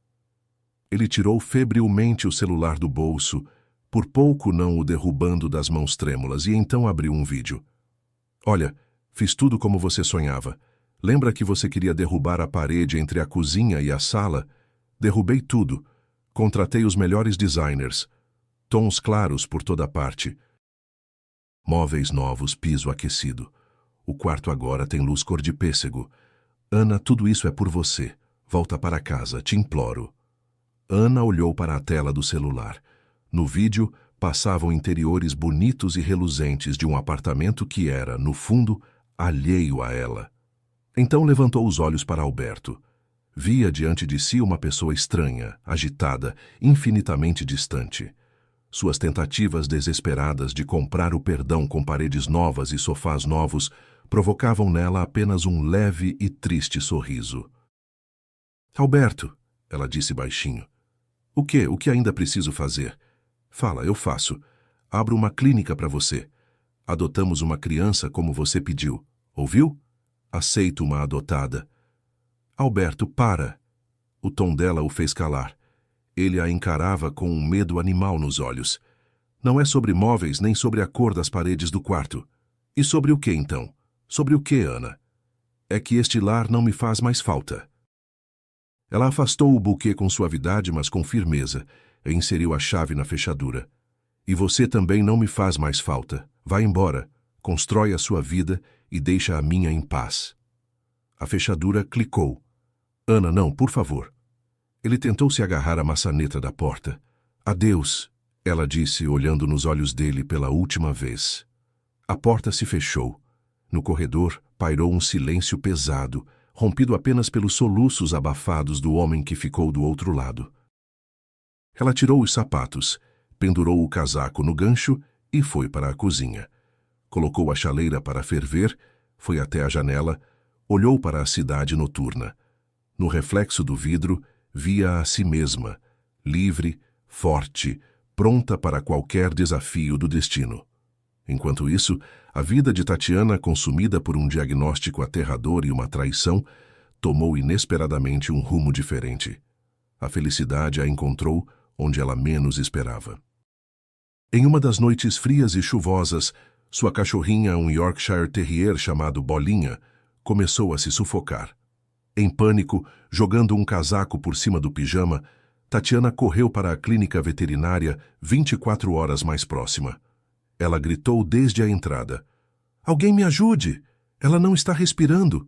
Ele tirou febrilmente o celular do bolso, por pouco não o derrubando das mãos trêmulas, e então abriu um vídeo. "Olha, fiz tudo como você sonhava. Lembra que você queria derrubar a parede entre a cozinha e a sala? Derrubei tudo. Contratei os melhores designers. Tons claros por toda parte. Móveis novos, piso aquecido. O quarto agora tem luz cor de pêssego. Ana, tudo isso é por você. Volta para casa, te imploro." Ana olhou para a tela do celular. No vídeo, passavam interiores bonitos e reluzentes de um apartamento que era, no fundo, alheio a ela. Então levantou os olhos para Alberto. Via diante de si uma pessoa estranha, agitada, infinitamente distante. Suas tentativas desesperadas de comprar o perdão com paredes novas e sofás novos provocavam nela apenas um leve e triste sorriso. "Alberto", ela disse baixinho. O que ainda preciso fazer?" "Fala, eu faço. Abro uma clínica para você. Adotamos uma criança como você pediu. Ouviu? Aceito uma adotada." "Alberto, para." O tom dela o fez calar. Ele a encarava com um medo animal nos olhos. Não é sobre móveis nem sobre a cor das paredes do quarto. E sobre o que, então? Sobre o que, Ana? É que este lar não me faz mais falta. Ela afastou o buquê com suavidade, mas com firmeza, e inseriu a chave na fechadura. E você também não me faz mais falta. Vá embora, constrói a sua vida e deixa a minha em paz. A fechadura clicou. Ana, não, por favor. Ele tentou se agarrar à maçaneta da porta. Adeus, ela disse, olhando nos olhos dele pela última vez. A porta se fechou. No corredor pairou um silêncio pesado, rompido apenas pelos soluços abafados do homem que ficou do outro lado. Ela tirou os sapatos, pendurou o casaco no gancho e foi para a cozinha. Colocou a chaleira para ferver, foi até a janela, olhou para a cidade noturna. No reflexo do vidro, via a si mesma, livre, forte, pronta para qualquer desafio do destino. Enquanto isso, a vida de Tatiana, consumida por um diagnóstico aterrador e uma traição, tomou inesperadamente um rumo diferente. A felicidade a encontrou onde ela menos esperava. Em uma das noites frias e chuvosas, sua cachorrinha, um Yorkshire Terrier chamado Bolinha, começou a se sufocar. Em pânico, jogando um casaco por cima do pijama, Tatiana correu para a clínica veterinária 24 horas mais próxima. Ela gritou desde a entrada. Alguém me ajude! Ela não está respirando!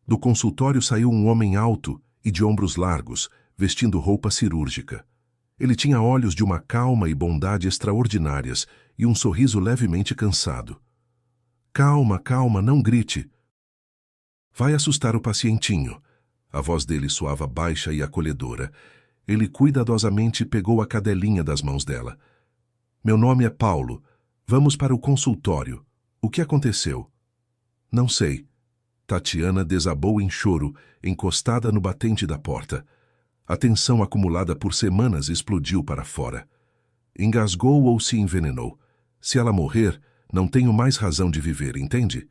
Do consultório saiu um homem alto e de ombros largos, vestindo roupa cirúrgica. Ele tinha olhos de uma calma e bondade extraordinárias e um sorriso levemente cansado. Calma, calma, não grite. Vai assustar o pacientinho. A voz dele soava baixa e acolhedora. Ele cuidadosamente pegou a cadelinha das mãos dela. Meu nome é Paulo. Vamos para o consultório. O que aconteceu? Não sei. Tatiana desabou em choro, encostada no batente da porta. A tensão acumulada por semanas explodiu para fora. Engasgou ou se envenenou. Se ela morrer, não tenho mais razão de viver, entende?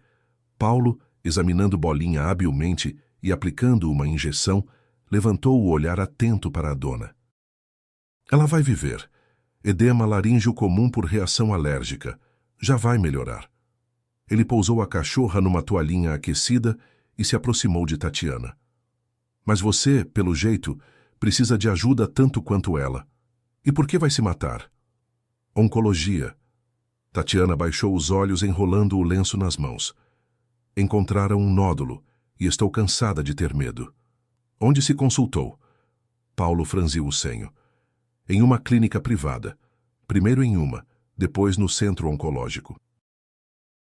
Paulo, examinando Bolinha habilmente e aplicando uma injeção, levantou o olhar atento para a dona. Ela vai viver. Edema laríngeo comum por reação alérgica. Já vai melhorar. Ele pousou a cachorra numa toalhinha aquecida e se aproximou de Tatiana. Mas você, pelo jeito, precisa de ajuda tanto quanto ela. E por que vai se matar? Oncologia. Tatiana baixou os olhos enrolando o lenço nas mãos. Encontraram um nódulo e estou cansada de ter medo. Onde se consultou? Paulo franziu o senho. Em uma clínica privada. Primeiro em uma, depois no centro oncológico.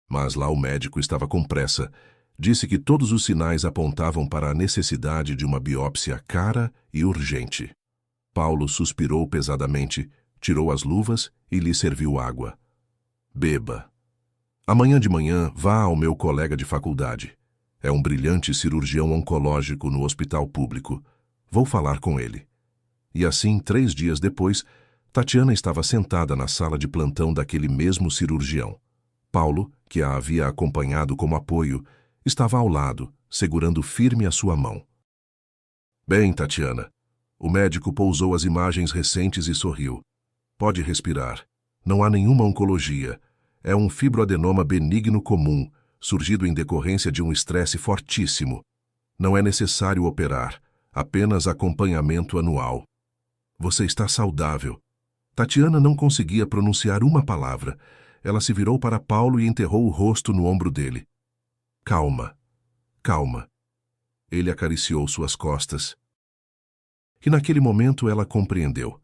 Mas lá o médico estava com pressa. Disse que todos os sinais apontavam para a necessidade de uma biópsia cara e urgente. Paulo suspirou pesadamente, tirou as luvas e lhe serviu água. Beba. Amanhã de manhã, vá ao meu colega de faculdade. É um brilhante cirurgião oncológico no hospital público. Vou falar com ele. E assim, 3 dias depois, Tatiana estava sentada na sala de plantão daquele mesmo cirurgião. Paulo, que a havia acompanhado como apoio, estava ao lado, segurando firme a sua mão. Bem, Tatiana. O médico pousou as imagens recentes e sorriu. Pode respirar. Não há nenhuma oncologia. É um fibroadenoma benigno comum, surgido em decorrência de um estresse fortíssimo. Não é necessário operar, apenas acompanhamento anual. Você está saudável. Tatiana não conseguia pronunciar uma palavra. Ela se virou para Paulo e enterrou o rosto no ombro dele. Calma, calma. Ele acariciou suas costas. E naquele momento ela compreendeu.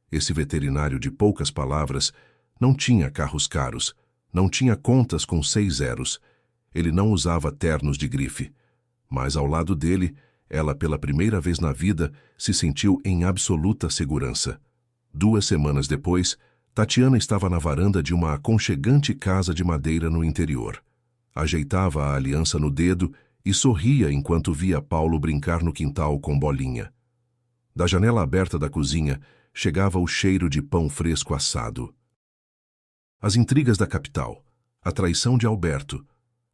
Esse veterinário de poucas palavras não tinha carros caros, não tinha contas com 6 zeros. Ele não usava ternos de grife. Mas ao lado dele, ela pela primeira vez na vida se sentiu em absoluta segurança. 2 semanas depois, Tatiana estava na varanda de uma aconchegante casa de madeira no interior. Ajeitava a aliança no dedo e sorria enquanto via Paulo brincar no quintal com Bolinha. Da janela aberta da cozinha chegava o cheiro de pão fresco assado. As intrigas da capital, a traição de Alberto,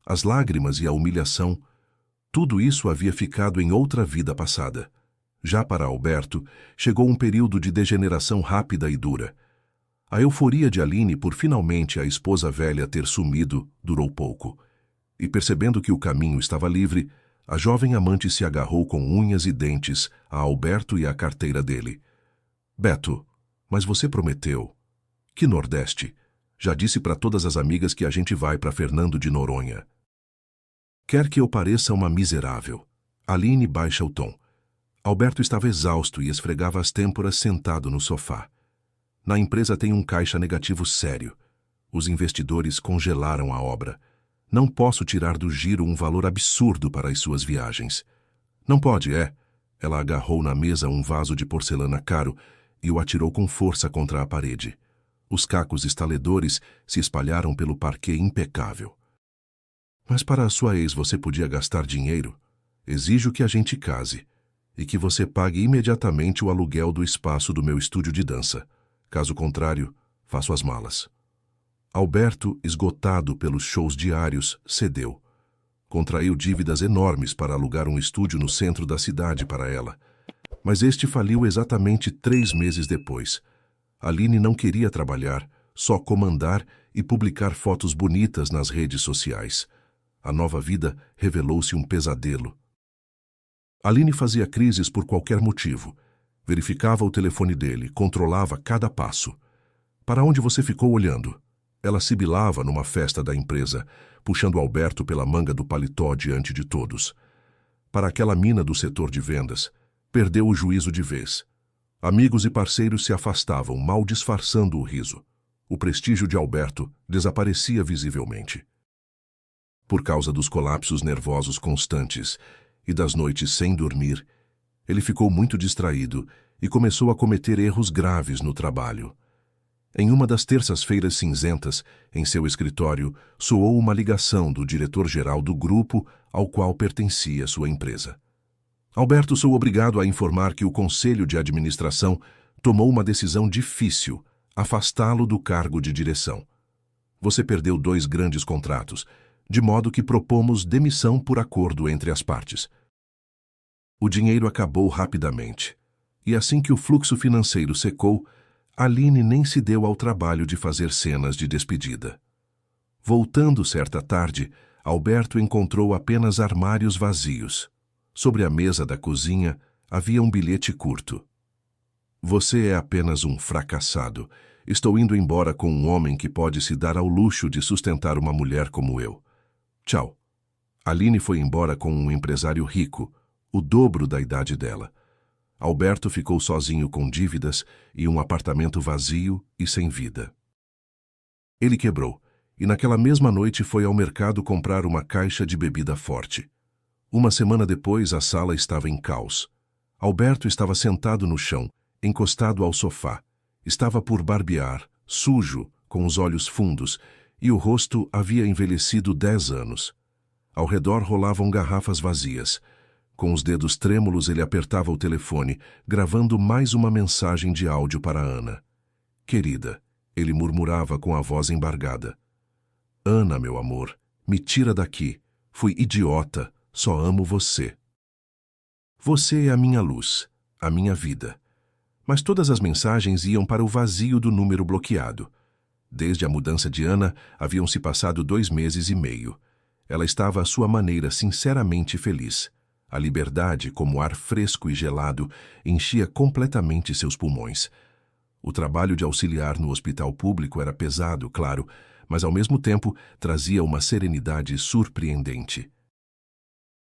as lágrimas e a humilhação, tudo isso havia ficado em outra vida passada. Já para Alberto, chegou um período de degeneração rápida e dura. A euforia de Aline por finalmente a esposa velha ter sumido durou pouco. E percebendo que o caminho estava livre, a jovem amante se agarrou com unhas e dentes a Alberto e à carteira dele. Beto, mas você prometeu. Que Nordeste? Já disse para todas as amigas que a gente vai para Fernando de Noronha. Quer que eu pareça uma miserável? Aline baixa o tom. Alberto estava exausto e esfregava as têmporas sentado no sofá. Na empresa tem um caixa negativo sério. Os investidores congelaram a obra. Não posso tirar do giro um valor absurdo para as suas viagens. Não pode, é? Ela agarrou na mesa um vaso de porcelana caro e o atirou com força contra a parede. Os cacos estaledores se espalharam pelo parquet impecável. Mas para a sua ex você podia gastar dinheiro? Exijo que a gente case e que você pague imediatamente o aluguel do espaço do meu estúdio de dança. Caso contrário, faço as malas. Alberto, esgotado pelos shows diários, cedeu. Contraiu dívidas enormes para alugar um estúdio no centro da cidade para ela. Mas este faliu exatamente 3 meses depois. Aline não queria trabalhar, só comandar e publicar fotos bonitas nas redes sociais. A nova vida revelou-se um pesadelo. Aline fazia crises por qualquer motivo. Verificava o telefone dele, controlava cada passo. Para onde você ficou olhando? Ela sibilava numa festa da empresa, puxando Alberto pela manga do paletó diante de todos. Para aquela mina do setor de vendas, perdeu o juízo de vez. Amigos e parceiros se afastavam, mal disfarçando o riso. O prestígio de Alberto desaparecia visivelmente. Por causa dos colapsos nervosos constantes e das noites sem dormir, ele ficou muito distraído e começou a cometer erros graves no trabalho. Em uma das terças-feiras cinzentas, em seu escritório, soou uma ligação do diretor-geral do grupo ao qual pertencia sua empresa. Alberto, sou obrigado a informar que o Conselho de Administração tomou uma decisão difícil, afastá-lo do cargo de direção. Você perdeu 2 grandes contratos, de modo que propomos demissão por acordo entre as partes. O dinheiro acabou rapidamente, e assim que o fluxo financeiro secou, Aline nem se deu ao trabalho de fazer cenas de despedida. Voltando certa tarde, Alberto encontrou apenas armários vazios. Sobre a mesa da cozinha havia um bilhete curto. Você é apenas um fracassado. Estou indo embora com um homem que pode se dar ao luxo de sustentar uma mulher como eu. Tchau. Aline foi embora com um empresário rico, o dobro da idade dela. Alberto ficou sozinho com dívidas e um apartamento vazio e sem vida. Ele quebrou, e naquela mesma noite foi ao mercado comprar uma caixa de bebida forte. Uma semana depois, a sala estava em caos. Alberto estava sentado no chão, encostado ao sofá. Estava por barbear, sujo, com os olhos fundos, e o rosto havia envelhecido 10 anos. Ao redor rolavam garrafas vazias. Com os dedos trêmulos, ele apertava o telefone, gravando mais uma mensagem de áudio para Ana. Querida, ele murmurava com a voz embargada. Ana, meu amor, me tira daqui. Fui idiota, só amo você. Você é a minha luz, a minha vida. Mas todas as mensagens iam para o vazio do número bloqueado. Desde a mudança de Ana, haviam se passado 2 meses e meio. Ela estava à sua maneira sinceramente feliz. A liberdade, como ar fresco e gelado, enchia completamente seus pulmões. O trabalho de auxiliar no hospital público era pesado, claro, mas ao mesmo tempo trazia uma serenidade surpreendente.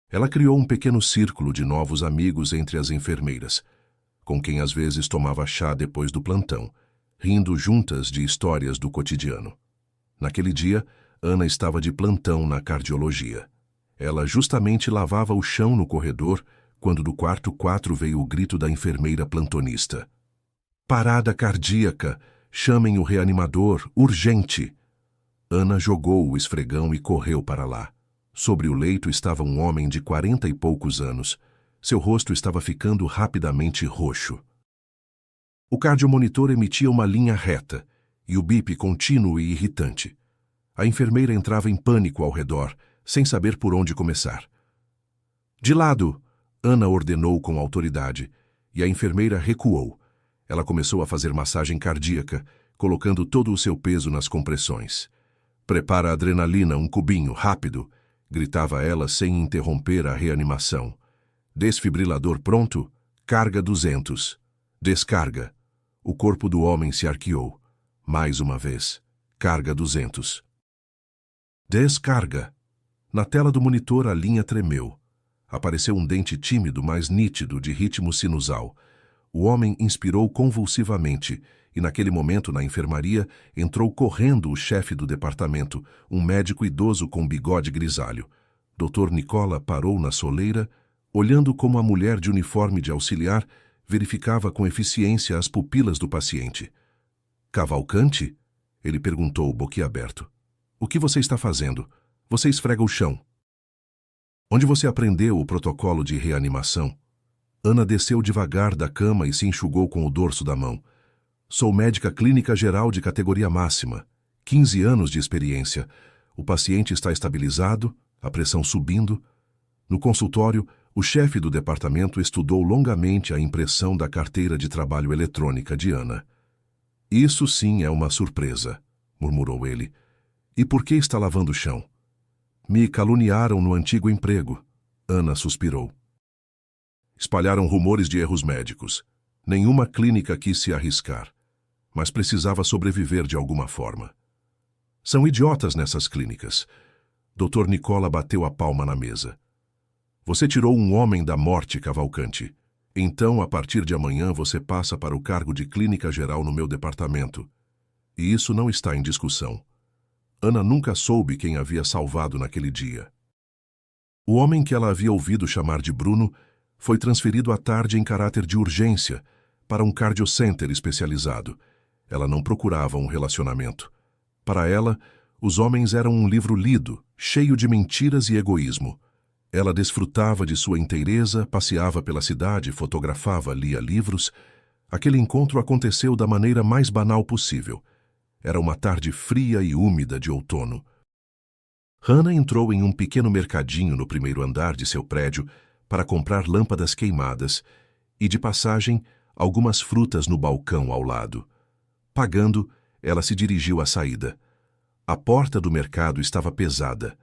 Ela criou um pequeno círculo de novos amigos entre as enfermeiras, com quem às vezes tomava chá depois do plantão, rindo juntas de histórias do cotidiano. Naquele dia, Ana estava de plantão na cardiologia. Ela justamente lavava o chão no corredor quando do quarto 4 veio o grito da enfermeira plantonista. Parada cardíaca! Chamem o reanimador! Urgente! Ana jogou o esfregão e correu para lá. Sobre o leito estava um homem de 40 e poucos anos. Seu rosto estava ficando rapidamente roxo. O cardiomonitor emitia uma linha reta, e o bip contínuo e irritante. A enfermeira entrava em pânico ao redor, sem saber por onde começar. De lado, Ana ordenou com autoridade, e a enfermeira recuou. Ela começou a fazer massagem cardíaca, colocando todo o seu peso nas compressões. Prepara a adrenalina, um cubinho, rápido, gritava ela sem interromper a reanimação. Desfibrilador pronto? Carga 200. Descarga. O corpo do homem se arqueou. Mais uma vez. Carga 200. Descarga. Na tela do monitor a linha tremeu. Apareceu um dente tímido, mas nítido, de ritmo sinusal. O homem inspirou convulsivamente e, naquele momento, na enfermaria, entrou correndo o chefe do departamento, um médico idoso com bigode grisalho. Dr. Nicola parou na soleira, olhando como a mulher de uniforme de auxiliar verificava com eficiência as pupilas do paciente. Cavalcante? Ele perguntou, boquiaberto. O que você está fazendo? Você esfrega o chão. Onde você aprendeu o protocolo de reanimação? Ana desceu devagar da cama e se enxugou com o dorso da mão. Sou médica clínica geral de categoria máxima. 15 anos de experiência. O paciente está estabilizado, a pressão subindo. No consultório, o chefe do departamento estudou longamente a impressão da carteira de trabalho eletrônica de Ana. Isso sim é uma surpresa, murmurou ele. E por que está lavando o chão? Me caluniaram no antigo emprego. Ana suspirou. Espalharam rumores de erros médicos. Nenhuma clínica quis se arriscar, mas precisava sobreviver de alguma forma. São idiotas nessas clínicas. Dr. Nicola bateu a palma na mesa. Você tirou um homem da morte, Cavalcante. Então, a partir de amanhã, você passa para o cargo de clínica geral no meu departamento. E isso não está em discussão. Ana nunca soube quem havia salvado naquele dia. O homem que ela havia ouvido chamar de Bruno foi transferido à tarde em caráter de urgência para um cardiocenter especializado. Ela não procurava um relacionamento. Para ela, os homens eram um livro lido, cheio de mentiras e egoísmo. Ela desfrutava de sua inteireza, passeava pela cidade, fotografava, lia livros. Aquele encontro aconteceu da maneira mais banal possível. Era uma tarde fria e úmida de outono. Hannah entrou em um pequeno mercadinho no primeiro andar de seu prédio para comprar lâmpadas queimadas e, de passagem, algumas frutas no balcão ao lado. Pagando, ela se dirigiu à saída. A porta do mercado estava pesada.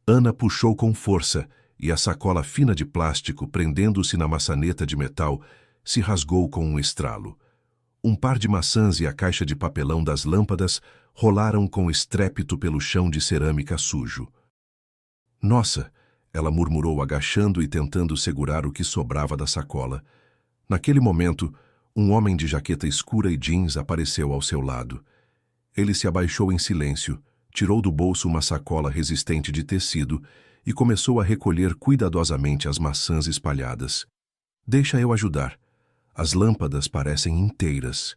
Ana puxou com força e a sacola fina de plástico, prendendo-se na maçaneta de metal, se rasgou com um estralo. Um par de maçãs e a caixa de papelão das lâmpadas rolaram com estrépito pelo chão de cerâmica sujo. Nossa! Ela murmurou, agachando e tentando segurar o que sobrava da sacola. Naquele momento, um homem de jaqueta escura e jeans apareceu ao seu lado. Ele se abaixou em silêncio, tirou do bolso uma sacola resistente de tecido e começou a recolher cuidadosamente as maçãs espalhadas. Deixa eu ajudar. As lâmpadas parecem inteiras.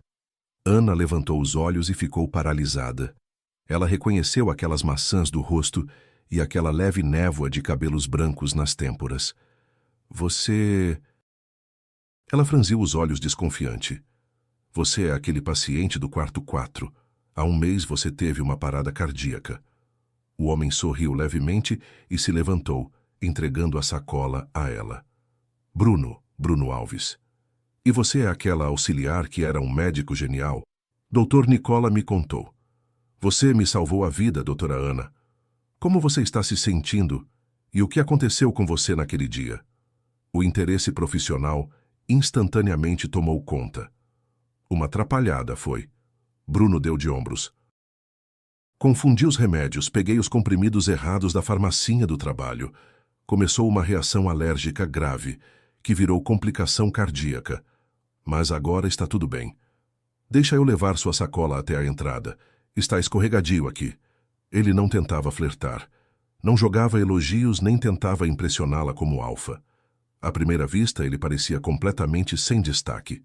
Ana levantou os olhos e ficou paralisada. Ela reconheceu aquelas maçãs do rosto e aquela leve névoa de cabelos brancos nas têmporas. Você... Ela franziu os olhos desconfiante. Você é aquele paciente do quarto 4. Há um mês você teve uma parada cardíaca. O homem sorriu levemente e se levantou, entregando a sacola a ela. Bruno Alves. E você é aquela auxiliar que era um médico genial? Dr. Nicola me contou. Você me salvou a vida, doutora Ana. Como você está se sentindo? E o que aconteceu com você naquele dia? O interesse profissional instantaneamente tomou conta. Uma atrapalhada foi. Bruno deu de ombros. Confundi os remédios, peguei os comprimidos errados da farmacinha do trabalho. Começou uma reação alérgica grave, que virou complicação cardíaca. Mas agora está tudo bem. Deixa eu levar sua sacola até a entrada. Está escorregadio aqui. Ele não tentava flertar. Não jogava elogios nem tentava impressioná-la como alfa. À primeira vista, ele parecia completamente sem destaque.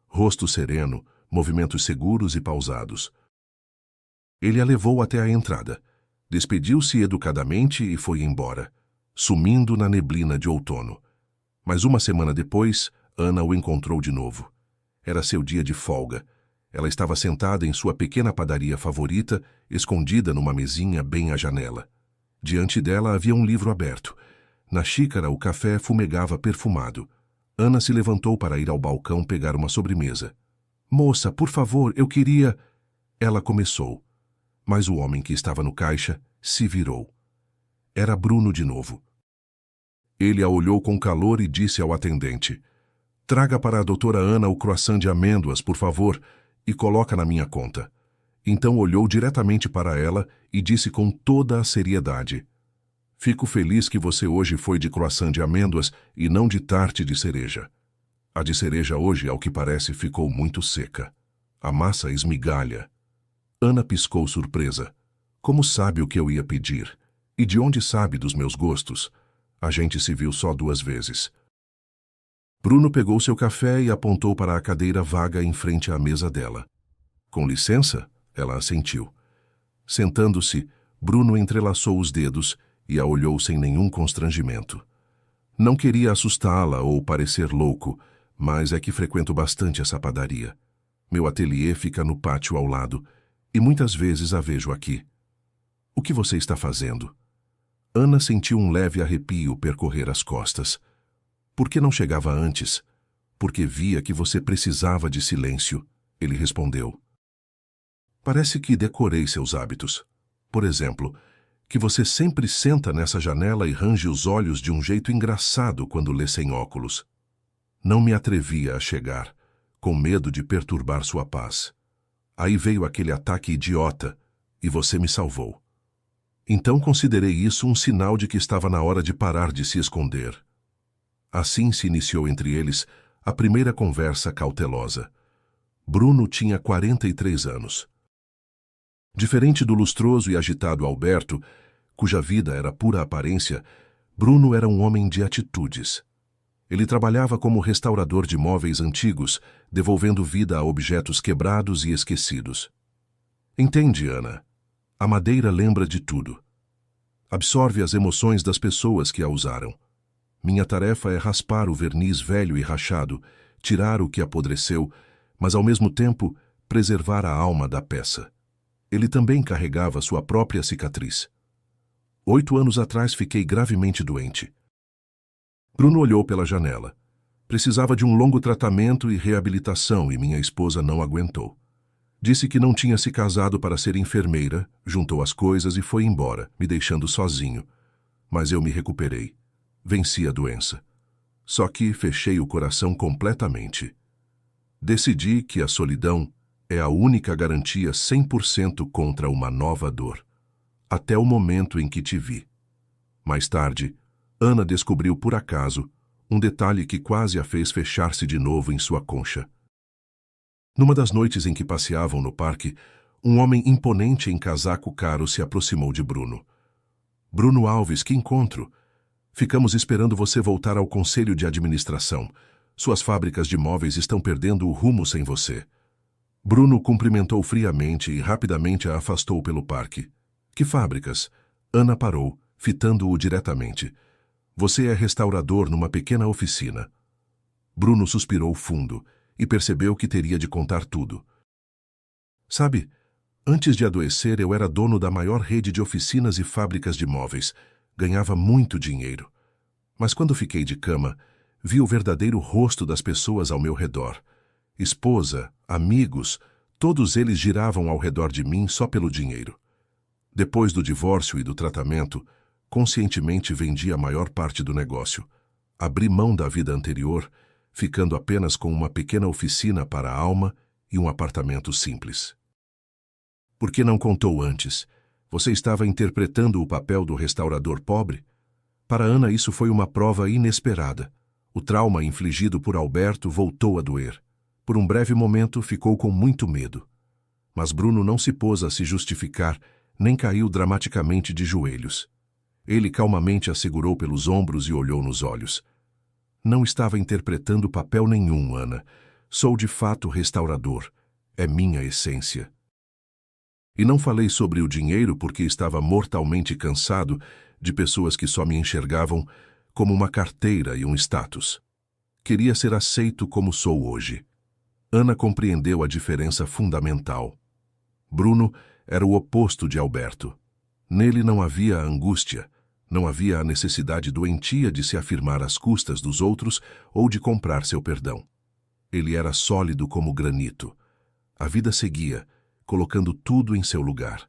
Rosto sereno, movimentos seguros e pausados. Ele a levou até a entrada. Despediu-se educadamente e foi embora, sumindo na neblina de outono. Mas uma semana depois, Ana o encontrou de novo. Era seu dia de folga. Ela estava sentada em sua pequena padaria favorita, escondida numa mesinha bem à janela. Diante dela havia um livro aberto. Na xícara, o café fumegava perfumado. Ana se levantou para ir ao balcão pegar uma sobremesa. Moça, por favor, eu queria... Ela começou, mas o homem que estava no caixa se virou. Era Bruno de novo. Ele a olhou com calor e disse ao atendente: traga para a doutora Ana o croissant de amêndoas, por favor, e coloca na minha conta. Então olhou diretamente para ela e disse com toda a seriedade: fico feliz que você hoje foi de croissant de amêndoas e não de tarte de cereja. A de cereja hoje, ao que parece, ficou muito seca. A massa esmigalha. Ana piscou surpresa. Como sabe o que eu ia pedir? E de onde sabe dos meus gostos? A gente se viu só 2 vezes. Bruno pegou seu café e apontou para a cadeira vaga em frente à mesa dela. Com licença, ela assentiu. Sentando-se, Bruno entrelaçou os dedos e a olhou sem nenhum constrangimento. Não queria assustá-la ou parecer louco, mas é que frequento bastante essa padaria. Meu ateliê fica no pátio ao lado, e muitas vezes a vejo aqui. O que você está fazendo? Ana sentiu um leve arrepio percorrer as costas. Por que não chegava antes? Porque via que você precisava de silêncio, ele respondeu. Parece que decorei seus hábitos. Por exemplo, que você sempre senta nessa janela e range os olhos de um jeito engraçado quando lê sem óculos. Não me atrevia a chegar, com medo de perturbar sua paz. Aí veio aquele ataque idiota, e você me salvou. Então considerei isso um sinal de que estava na hora de parar de se esconder. Assim se iniciou entre eles a primeira conversa cautelosa. Bruno tinha 43 anos. Diferente do lustroso e agitado Alberto, cuja vida era pura aparência, Bruno era um homem de atitudes. Ele trabalhava como restaurador de móveis antigos, devolvendo vida a objetos quebrados e esquecidos. Entende, Ana? A madeira lembra de tudo. Absorve as emoções das pessoas que a usaram. Minha tarefa é raspar o verniz velho e rachado, tirar o que apodreceu, mas ao mesmo tempo preservar a alma da peça. Ele também carregava sua própria cicatriz. 8 anos atrás fiquei gravemente doente. Bruno olhou pela janela. Precisava de um longo tratamento e reabilitação e minha esposa não aguentou. Disse que não tinha se casado para ser enfermeira, juntou as coisas e foi embora, me deixando sozinho. Mas eu me recuperei. Venci a doença. Só que fechei o coração completamente. Decidi que a solidão é a única garantia 100% contra uma nova dor. Até o momento em que te vi. Mais tarde, Ana descobriu por acaso um detalhe que quase a fez fechar-se de novo em sua concha. Numa das noites em que passeavam no parque, um homem imponente em casaco caro se aproximou de Bruno. Bruno Alves, que encontro! Ficamos esperando você voltar ao conselho de administração. Suas fábricas de móveis estão perdendo o rumo sem você. Bruno cumprimentou friamente e rapidamente a afastou pelo parque. Que fábricas? Ana parou, fitando-o diretamente. Você é restaurador numa pequena oficina. Bruno suspirou fundo e percebeu que teria de contar tudo. Sabe, antes de adoecer eu era dono da maior rede de oficinas e fábricas de móveis. Ganhava muito dinheiro. Mas quando fiquei de cama, vi o verdadeiro rosto das pessoas ao meu redor. Esposa, amigos, todos eles giravam ao redor de mim só pelo dinheiro. Depois do divórcio e do tratamento, conscientemente vendi a maior parte do negócio. Abri mão da vida anterior, ficando apenas com uma pequena oficina para a alma e um apartamento simples. Por que não contou antes? Você estava interpretando o papel do restaurador pobre? Para Ana isso foi uma prova inesperada. O trauma infligido por Alberto voltou a doer. Por um breve momento ficou com muito medo. Mas Bruno não se pôs a se justificar, nem caiu dramaticamente de joelhos. Ele calmamente a segurou pelos ombros e olhou nos olhos. Não estava interpretando papel nenhum, Ana. Sou de fato restaurador. É minha essência. E não falei sobre o dinheiro porque estava mortalmente cansado de pessoas que só me enxergavam como uma carteira e um status. Queria ser aceito como sou hoje. Ana compreendeu a diferença fundamental. Bruno era o oposto de Alberto. Nele não havia angústia, Não havia a necessidade doentia de se afirmar às custas dos outros ou de comprar seu perdão. Ele era sólido como granito. A vida seguia, colocando tudo em seu lugar.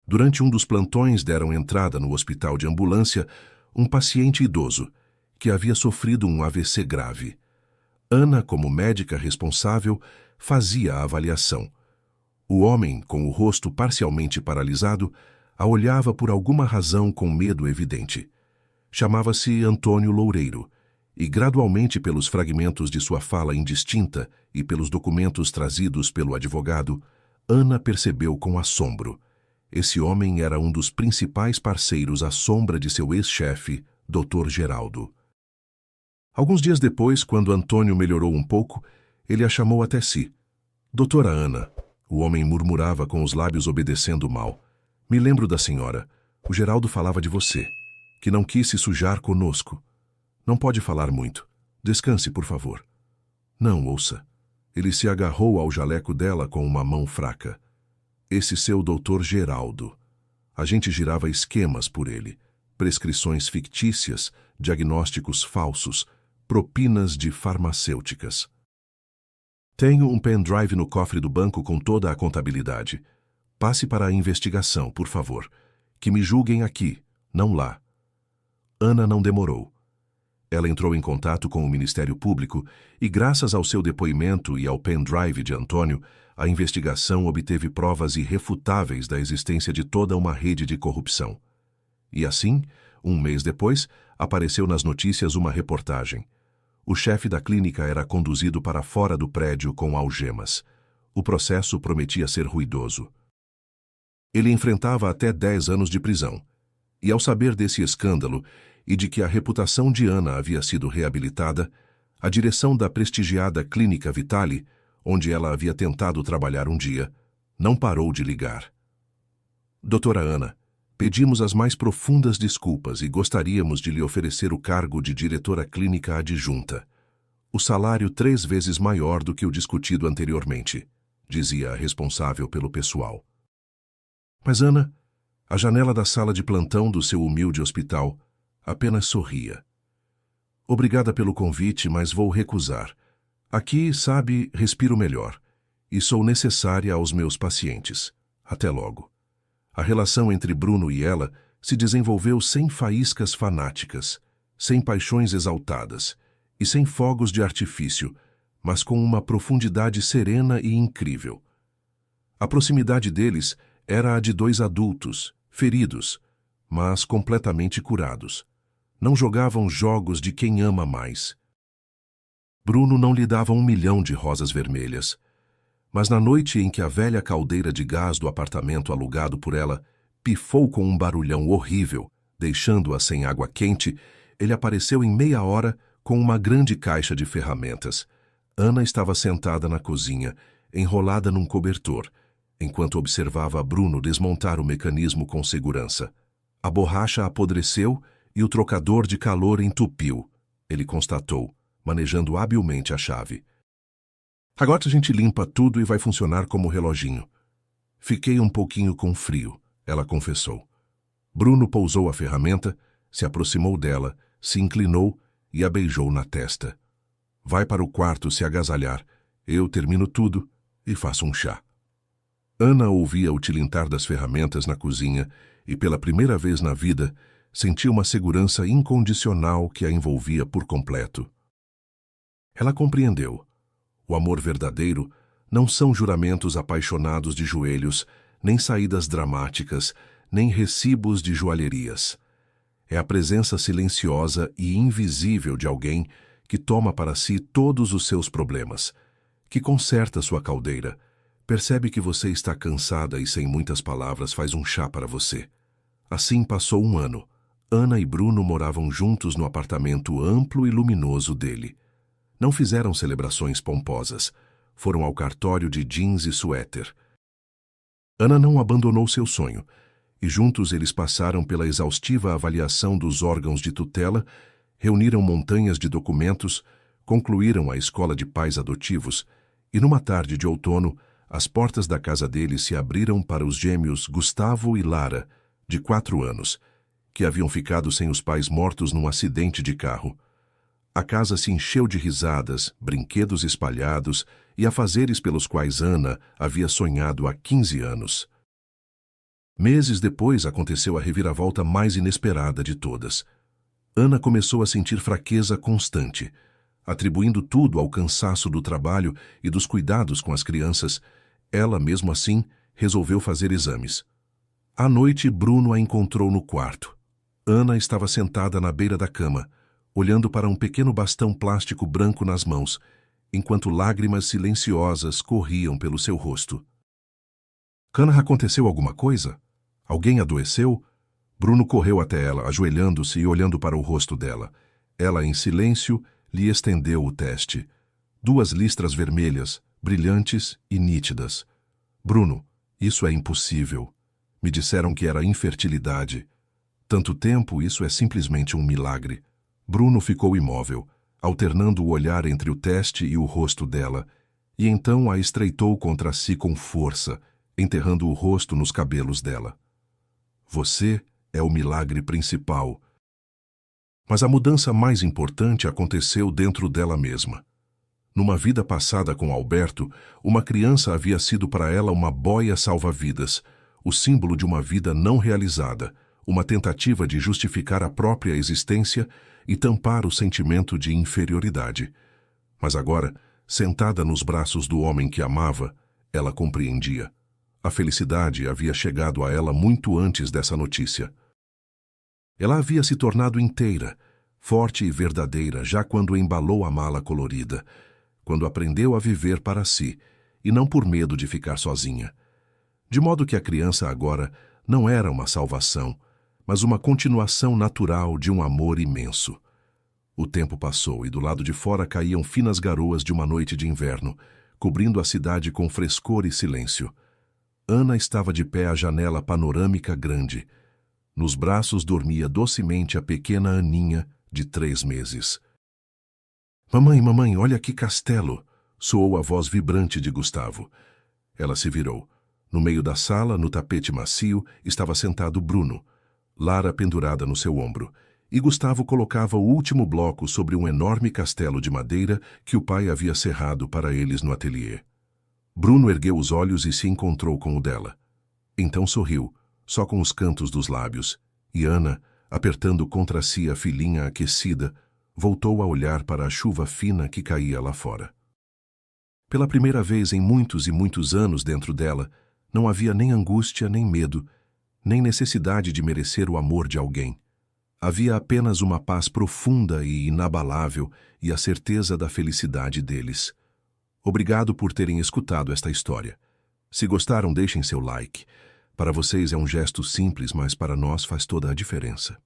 Durante um dos plantões deram entrada no hospital de ambulância um paciente idoso, que havia sofrido um AVC grave. Ana, como médica responsável, fazia a avaliação. O homem, com o rosto parcialmente paralisado, a olhava por alguma razão com medo evidente. Chamava-se Antônio Loureiro, e gradualmente pelos fragmentos de sua fala indistinta e pelos documentos trazidos pelo advogado, Ana percebeu com assombro. Esse homem era um dos principais parceiros à sombra de seu ex-chefe, Dr. Geraldo. Alguns dias depois, quando Antônio melhorou um pouco, ele a chamou até si. Doutora Ana, o homem murmurava com os lábios obedecendo mal. Me lembro da senhora. O Geraldo falava de você, que não quis se sujar conosco. Não pode falar muito. Descanse, por favor. Não, ouça. Ele se agarrou ao jaleco dela com uma mão fraca. Esse seu doutor Geraldo. A gente girava esquemas por ele. Prescrições fictícias, diagnósticos falsos, propinas de farmacêuticas. Tenho um pendrive no cofre do banco com toda a contabilidade. Passe para a investigação, por favor. Que me julguem aqui, não lá. Ana não demorou. Ela entrou em contato com o Ministério Público e, graças ao seu depoimento e ao pendrive de Antônio, a investigação obteve provas irrefutáveis da existência de toda uma rede de corrupção. E assim, um mês depois, apareceu nas notícias uma reportagem. O chefe da clínica era conduzido para fora do prédio com algemas. O processo prometia ser ruidoso. Ele enfrentava até 10 anos de prisão. E ao saber desse escândalo e de que a reputação de Ana havia sido reabilitada, a direção da prestigiada Clínica Vitale, onde ela havia tentado trabalhar um dia, não parou de ligar. Doutora Ana, pedimos as mais profundas desculpas e gostaríamos de lhe oferecer o cargo de diretora clínica adjunta. O salário 3 vezes maior do que o discutido anteriormente, dizia a responsável pelo pessoal. Mas Ana, a janela da sala de plantão do seu humilde hospital, apenas sorria. Obrigada pelo convite, mas vou recusar. Aqui, sabe, respiro melhor. E sou necessária aos meus pacientes. Até logo. A relação entre Bruno e ela se desenvolveu sem faíscas fanáticas, sem paixões exaltadas e sem fogos de artifício, mas com uma profundidade serena e incrível. A proximidade deles era a de 2 adultos, feridos, mas completamente curados. Não jogavam jogos de quem ama mais. Bruno não lhe dava 1 milhão de rosas vermelhas, mas na noite em que a velha caldeira de gás do apartamento alugado por ela pifou com um barulhão horrível, deixando-a sem água quente, ele apareceu em meia hora com uma grande caixa de ferramentas. Ana estava sentada na cozinha, enrolada num cobertor, enquanto observava Bruno desmontar o mecanismo com segurança. A borracha apodreceu e o trocador de calor entupiu, ele constatou, manejando habilmente a chave. Agora a gente limpa tudo e vai funcionar como reloginho. Fiquei um pouquinho com frio, ela confessou. Bruno pousou a ferramenta, se aproximou dela, se inclinou e a beijou na testa. Vai para o quarto se agasalhar. Eu termino tudo e faço um chá. Ana ouvia o tilintar das ferramentas na cozinha e, pela primeira vez na vida, sentia uma segurança incondicional que a envolvia por completo. Ela compreendeu. O amor verdadeiro não são juramentos apaixonados de joelhos, nem saídas dramáticas, nem recibos de joalherias. É a presença silenciosa e invisível de alguém que toma para si todos os seus problemas, que conserta sua caldeira, percebe que você está cansada e sem muitas palavras faz um chá para você. Assim passou 1 ano. Ana e Bruno moravam juntos no apartamento amplo e luminoso dele. Não fizeram celebrações pomposas. Foram ao cartório de jeans e suéter. Ana não abandonou seu sonho, e juntos eles passaram pela exaustiva avaliação dos órgãos de tutela, reuniram montanhas de documentos, concluíram a escola de pais adotivos, e numa tarde de outono, as portas da casa deles se abriram para os gêmeos Gustavo e Lara, de 4 anos, que haviam ficado sem os pais mortos num acidente de carro. A casa se encheu de risadas, brinquedos espalhados e afazeres pelos quais Ana havia sonhado há 15 anos. Meses depois aconteceu a reviravolta mais inesperada de todas. Ana começou a sentir fraqueza constante. Atribuindo tudo ao cansaço do trabalho e dos cuidados com as crianças, ela, mesmo assim, resolveu fazer exames. À noite, Bruno a encontrou no quarto. Ana estava sentada na beira da cama, olhando para um pequeno bastão plástico branco nas mãos, enquanto lágrimas silenciosas corriam pelo seu rosto. Ana, aconteceu alguma coisa? Alguém adoeceu? Bruno correu até ela, ajoelhando-se e olhando para o rosto dela. Ela, em silêncio, lhe estendeu o teste. 2 listras vermelhas, brilhantes e nítidas. Bruno, isso é impossível. Me disseram que era infertilidade. Tanto tempo, isso é simplesmente um milagre. Bruno ficou imóvel, alternando o olhar entre o teste e o rosto dela, e então a estreitou contra si com força, enterrando o rosto nos cabelos dela. Você é o milagre principal. Mas a mudança mais importante aconteceu dentro dela mesma. Numa vida passada com Alberto, uma criança havia sido para ela uma boia salva-vidas, o símbolo de uma vida não realizada, uma tentativa de justificar a própria existência e tampar o sentimento de inferioridade. Mas agora, sentada nos braços do homem que amava, ela compreendia. A felicidade havia chegado a ela muito antes dessa notícia. Ela havia se tornado inteira, forte e verdadeira já quando embalou a mala colorida, quando aprendeu a viver para si, e não por medo de ficar sozinha. De modo que a criança agora não era uma salvação, mas uma continuação natural de um amor imenso. O tempo passou e do lado de fora caíam finas garoas de uma noite de inverno, cobrindo a cidade com frescor e silêncio. Ana estava de pé à janela panorâmica grande. Nos braços dormia docemente a pequena Aninha, de 3 meses. Mamãe, mamãe, olha que castelo! Soou a voz vibrante de Gustavo. Ela se virou. No meio da sala, no tapete macio, estava sentado Bruno, Lara pendurada no seu ombro, e Gustavo colocava o último bloco sobre um enorme castelo de madeira que o pai havia serrado para eles no ateliê. Bruno ergueu os olhos e se encontrou com o dela. Então sorriu, só com os cantos dos lábios, e Ana, apertando contra si a filhinha aquecida, voltou a olhar para a chuva fina que caía lá fora. Pela primeira vez em muitos e muitos anos dentro dela, não havia nem angústia nem medo, nem necessidade de merecer o amor de alguém. Havia apenas uma paz profunda e inabalável e a certeza da felicidade deles. Obrigado por terem escutado esta história. Se gostaram, deixem seu like. Para vocês é um gesto simples, mas para nós faz toda a diferença.